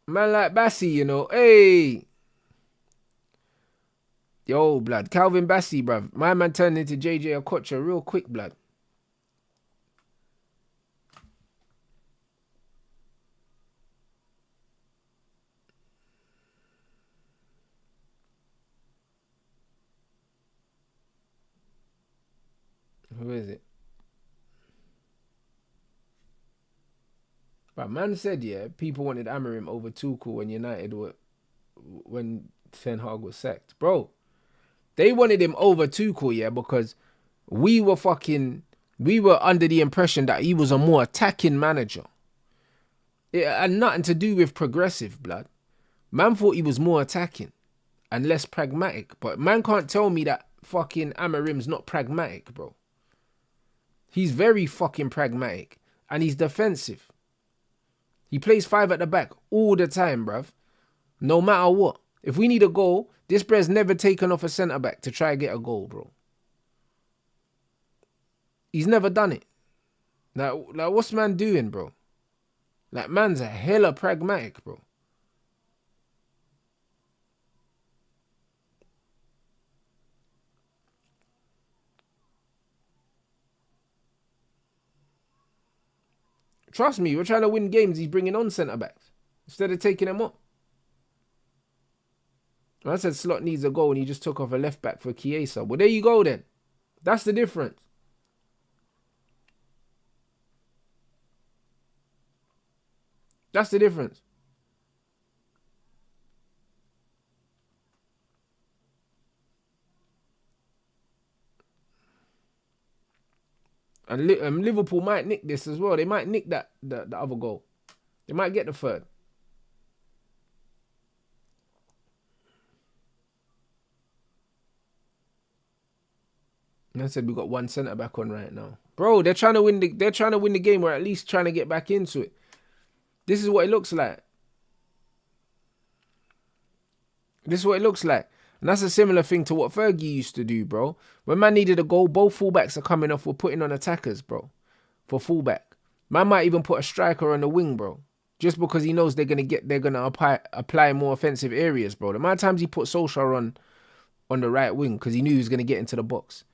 Man like Bassi, you know. Hey. Yo, blood. Calvin Bassi, bruv. My man turned into JJ Okocha real quick, blood. Who is it? But man said, yeah, people wanted Amorim over Tuchel when Ten Hag was sacked. Bro, they wanted him over Tuchel, yeah, because we were under the impression that he was a more attacking manager. It had nothing to do with progressive, blood. Man thought he was more attacking and less pragmatic. But man can't tell me that fucking Amorim's not pragmatic, bro. He's very fucking pragmatic. And he's defensive. He plays 5 at the back all the time, bruv. No matter what. If we need a goal, this bre's never taken off a centre-back to try and get a goal, bro. He's never done it. Like what's man doing, bro? Like, man's a hella pragmatic, bro. Trust me, we're trying to win games. He's bringing on centre-backs instead of taking them up. I said Slot needs a goal and he just took off a left-back for Chiesa. Well, there you go then. That's the difference. That's the difference. And Liverpool might nick this as well. They might nick the other goal. They might get the third. And I said we got one centre back on right now, bro. They're trying to win the game, or at least trying to get back into it. This is what it looks like. This is what it looks like. And that's a similar thing to what Fergie used to do, bro. When man needed a goal, both fullbacks are coming off. We're putting on attackers, bro, for fullback. Man might even put a striker on the wing, bro, just because he knows they're gonna apply more offensive areas, bro. The amount of times he put Solskjaer on the right wing because he knew he was gonna get into the box,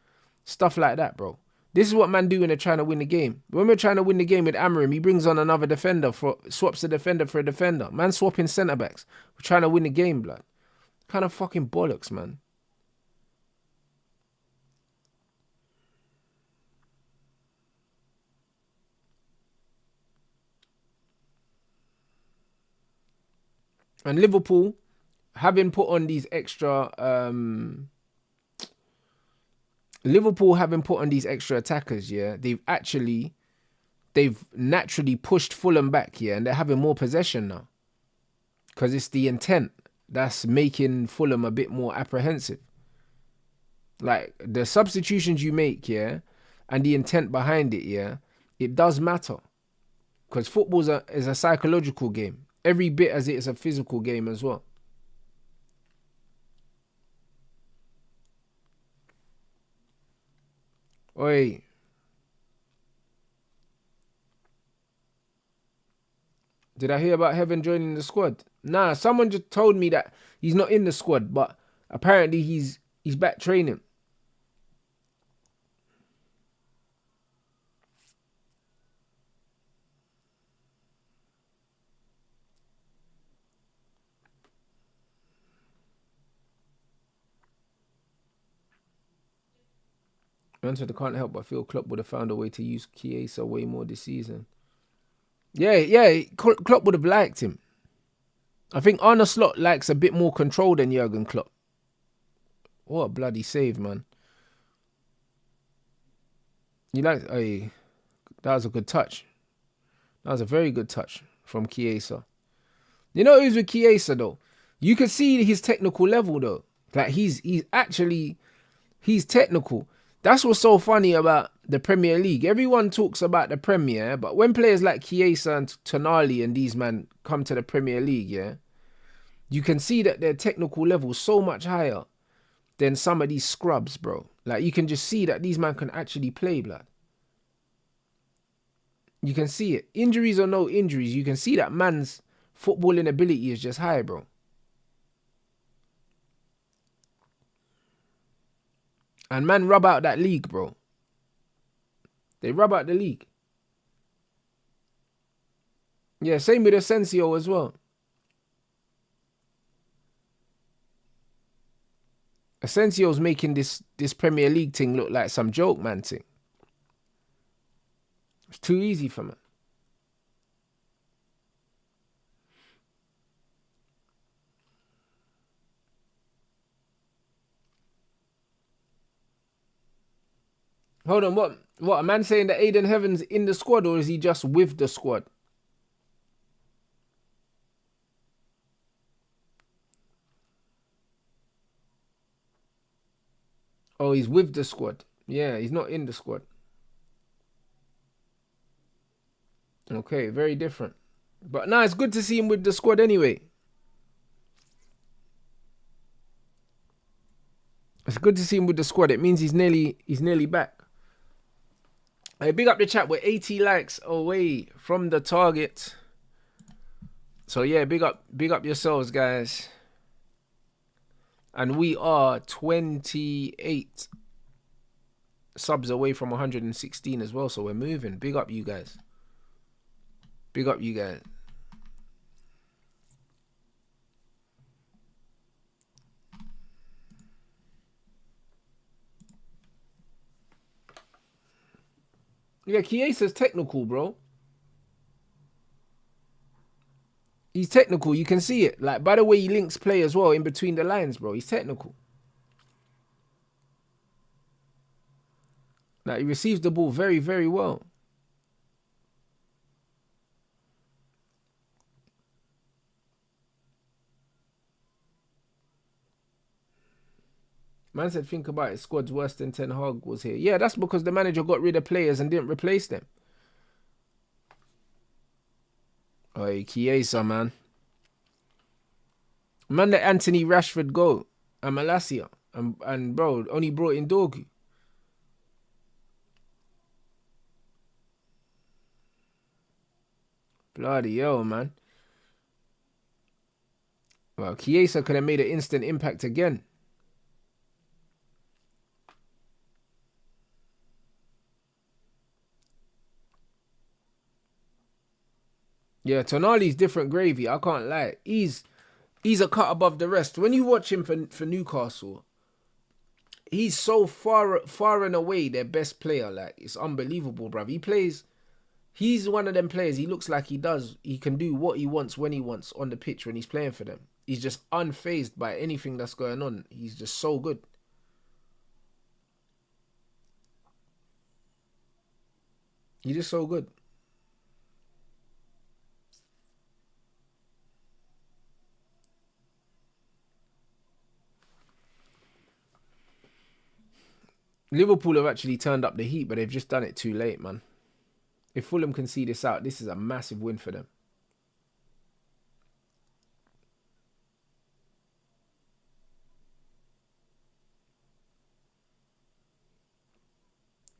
stuff like that, bro. This is what man do when they're trying to win the game. When we're trying to win the game with Amorim, he brings on another defender, swaps the defender for a defender. Man swapping centre backs. We're trying to win the game, blood. Kind of fucking bollocks, man. And Liverpool, having put on these extra attackers, yeah, they've naturally pushed Fulham back, yeah, and they're having more possession now. Because it's the intent that's making Fulham a bit more apprehensive. Like, the substitutions you make, yeah, and the intent behind it, yeah, it does matter. Because football is a psychological game. Every bit as it is a physical game as well. Oi. Did I hear about Heaven joining the squad? Nah, someone just told me that he's not in the squad, but apparently he's back training. I can't help but feel Klopp would have found a way to use Chiesa way more this season. Yeah, Klopp would have liked him. I think Arne Slot likes a bit more control than Jurgen Klopp. What a bloody save, man. That was a good touch. That was a very good touch from Chiesa. You know who's with Chiesa, though? You can see his technical level, though. Like, he's technical. That's what's so funny about the Premier League. Everyone talks about the Premier, but when players like Chiesa and Tonali and these men come to the Premier League, yeah, you can see that their technical level is so much higher than some of these scrubs, bro. Like, you can just see that these men can actually play, blood. You can see it. Injuries or no injuries, you can see that man's footballing ability is just high, bro. And man rub out that league, bro. They rub out the league. Yeah, same with Asensio as well. Asensio's making this Premier League thing look like some joke, man, thing. It's too easy for man. Hold on, what? A man saying that Aiden Heaven's in the squad, or is he just with the squad? Oh, he's with the squad. Yeah, he's not in the squad. Okay, very different. But nah, it's good to see him with the squad anyway. It's good to see him with the squad. It means he's nearly back. Hey, big up the chat. We're 80 likes away from the target. So yeah, big up yourselves, guys. And we are 28 subs away from 116 as well. So we're moving. Big up you guys. Big up you guys. Yeah, Chiesa's technical, bro. He's technical. You can see it. Like, by the way he links play as well in between the lines, bro. He's technical. Like, he receives the ball very, very well. Man said, think about it. Squad's worse than Ten Hag was here. Yeah, that's because the manager got rid of players and didn't replace them. Oi, Chiesa, man. Man let Anthony Rashford go. And Malacia. And bro, only brought in Dorgu. Bloody hell, man. Well, Chiesa could have made an instant impact again. Yeah, Tonali's different gravy. I can't lie. He's a cut above the rest. When you watch him for Newcastle, he's so far and away their best player. Like, it's unbelievable, bruv. He's one of them players. He looks like he does. He can do what he wants when he wants on the pitch when he's playing for them. He's just unfazed by anything that's going on. He's just so good. He's just so good. Liverpool have actually turned up the heat, but they've just done it too late, man. If Fulham can see this out, this is a massive win for them.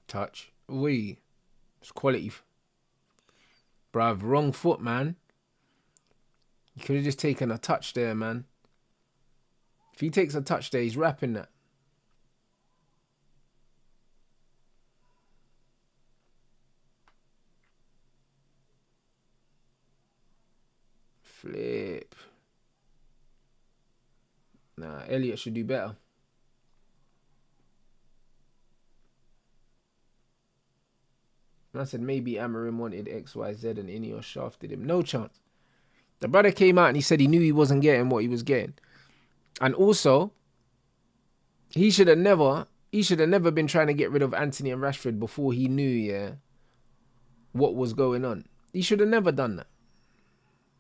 Touch. Wee. It's quality. Bruv, wrong foot, man. He could have just taken a touch there, man. If he takes a touch there, he's wrapping that. Flip. Nah, Elliot should do better. I said maybe Amarim wanted XYZ and Ineos shafted him. No chance. The brother came out and he said he knew he wasn't getting what he was getting. And also, he should have never been trying to get rid of Anthony and Rashford before he knew, what was going on. He should have never done that.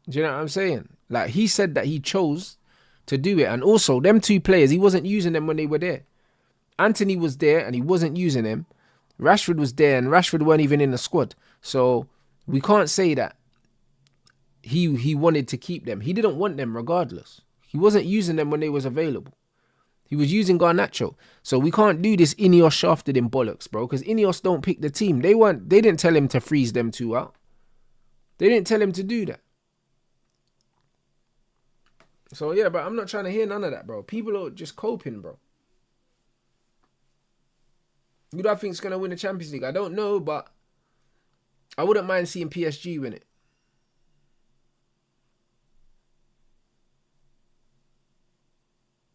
Do you know what I'm saying? Like, he said that he chose to do it. And also, them two players, he wasn't using them when they were there. Anthony was there and he wasn't using them. Rashford was there and Rashford weren't even in the squad. So we can't say that he wanted to keep them. He didn't want them regardless. He wasn't using them when they was available. He was using Garnacho. So we can't do this Ineos shafted in bollocks, bro. Because Ineos don't pick the team. They didn't tell him to freeze them two out. They didn't tell him to do that. So yeah, but I'm not trying to hear none of that, bro. People are just coping, bro. Who do I think is going to win the Champions League? I don't know, but I wouldn't mind seeing PSG win it.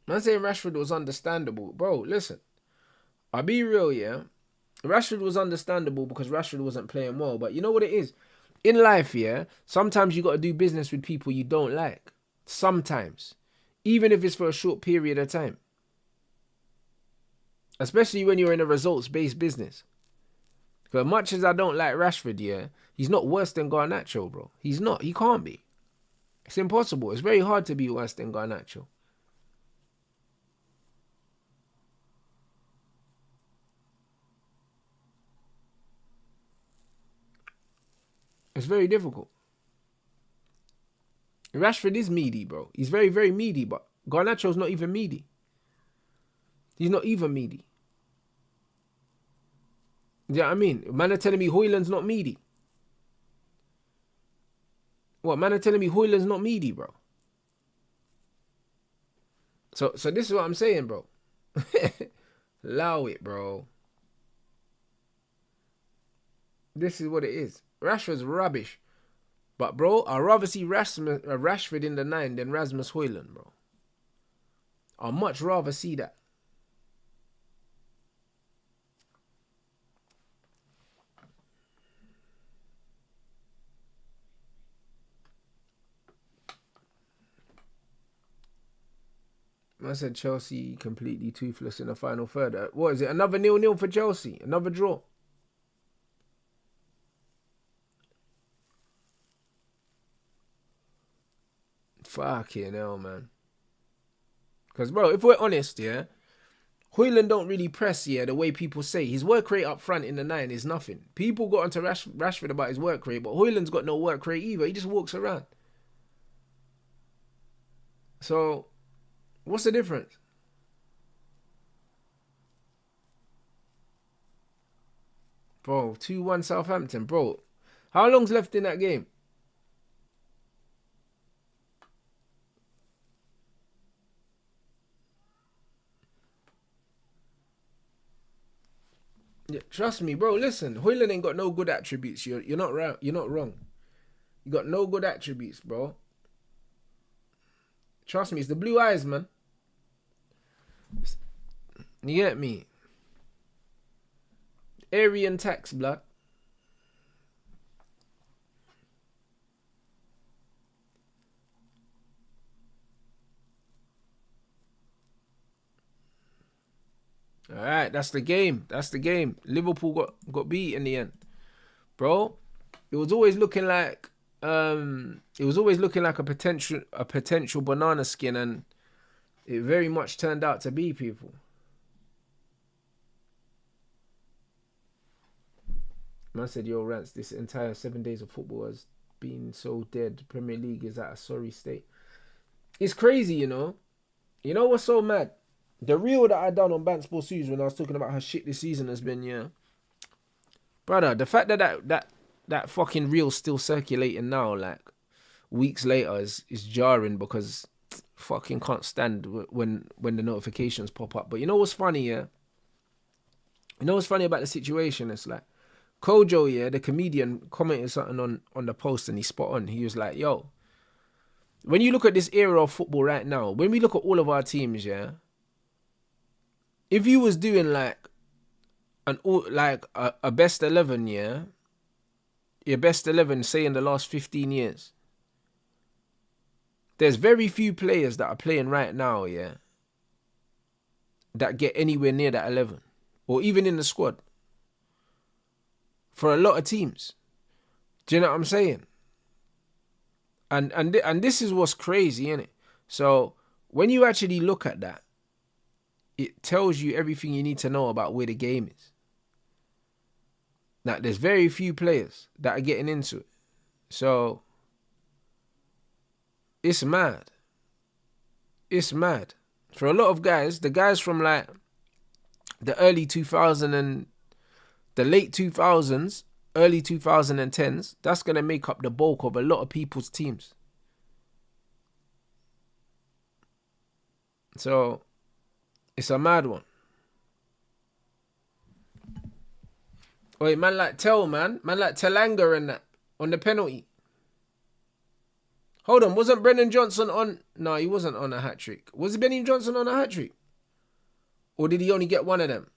I'm saying Rashford was understandable. Bro, listen. I'll be real, yeah? Rashford was understandable because Rashford wasn't playing well. But you know what it is? In life, yeah, sometimes you got to do business with people you don't like. Sometimes. Even if it's for a short period of time. Especially when you're in a results-based business. For as much as I don't like Rashford, yeah, he's not worse than Garnacho, bro. He's not. He can't be. It's impossible. It's very hard to be worse than Garnacho. It's very difficult. Rashford is meaty, bro. He's very, very meaty, but Garnacho's not even meaty. He's not even meaty. You know what I mean? Man are telling me Højlund's not meaty. What? Man are telling me Højlund's not meaty, bro. So this is what I'm saying, bro. Allow it, bro. This is what it is. Rashford's rubbish. But, bro, I'd rather see Rashford in the 9 than Rasmus Højlund, bro. I'd much rather see that. I said Chelsea completely toothless in the final third. What is it? Another 0-0 for Chelsea? Another draw? Fucking hell, man. Because, bro, if we're honest, yeah, Højlund don't really press, yeah, the way people say. His work rate up front in the 9 is nothing. People got onto Rashford about his work rate, but Højlund's got no work rate either. He just walks around. So, what's the difference? Bro, 2-1 Southampton, bro. How long's left in that game? Yeah, trust me, bro. Listen, Højlund ain't got no good attributes. You're not right. You're not wrong. You got no good attributes, bro. Trust me, it's the blue eyes, man. You get me? Aryan tax, blood. All right, that's the game. That's the game. Liverpool got beat in the end, bro. It was always looking like a potential banana skin, and it very much turned out to be, people. Man said, yo, Rants, this entire 7 days of football has been so dead. Premier League is at a sorry state. It's crazy, you know. You know what's so mad? The reel that I done on Bants Suze when I was talking about how shit this season has been, yeah. Brother, the fact that fucking reel's still circulating now, like, weeks later is jarring, because fucking can't stand when the notifications pop up. But you know what's funny, yeah? You know what's funny about the situation? It's like, Kojo, yeah, the comedian, commented something on the post, and he's spot on. He was like, yo, when you look at this era of football right now, when we look at all of our teams, yeah, if you was doing like a best 11, yeah, your best 11, say in the last 15 years, there's very few players that are playing right now, yeah, that get anywhere near that 11, or even in the squad, for a lot of teams. Do you know what I'm saying? And this is what's crazy, innit? So when you actually look at that, it tells you everything you need to know about where the game is. Now, there's very few players that are getting into it. So it's mad. It's mad. For a lot of guys, the guys from like the early 2000s and the late 2000s, early 2010s, that's going to make up the bulk of a lot of people's teams. So it's a mad one. Wait, man like man like Telanga and that on the penalty. Hold on, wasn't Brennan Johnson on? No, he wasn't on a hat-trick. Was Benny Johnson on a hat-trick? Or did he only get one of them?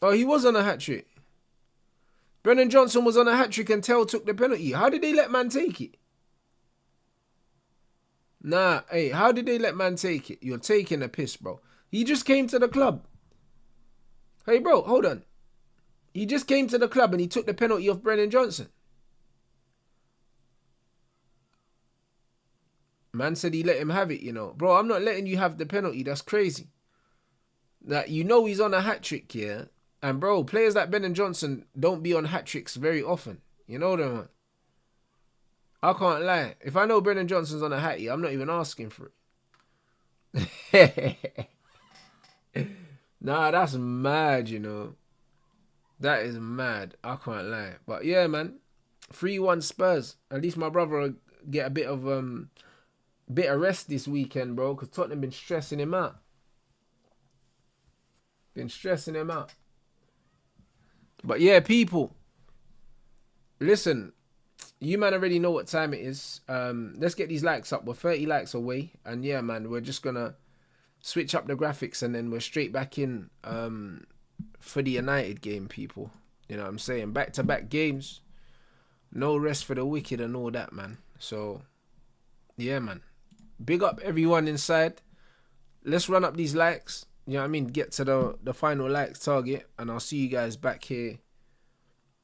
Oh, he was on a hat-trick. Brennan Johnson was on a hat-trick and Tell took the penalty. How did they let man take it? Nah, hey, how did they let man take it? You're taking a piss, bro. He just came to the club. Hey, bro, hold on. He just came to the club and he took the penalty off Brennan Johnson. Man said he let him have it, you know. Bro, I'm not letting you have the penalty. That's crazy. That, you know, he's on a hat-trick here. And, bro, players like Brennan Johnson don't be on hat-tricks very often. You know them, man. I can't lie. If I know Brennan Johnson's on a hattie, I'm not even asking for it. Nah, that's mad, you know. That is mad. I can't lie. But yeah, man. 3-1 Spurs. At least my brother will get a bit of rest this weekend, bro. Because Tottenham been stressing him out. But yeah, people. Listen. You man already know what time it is. Let's get these likes up. We're 30 likes away. And yeah, man, we're just going to switch up the graphics and then we're straight back in for the United game, people. You know what I'm saying? Back-to-back games. No rest for the wicked and all that, man. So, yeah, man. Big up everyone inside. Let's run up these likes. You know what I mean? Get to the final likes target. And I'll see you guys back here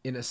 in a second.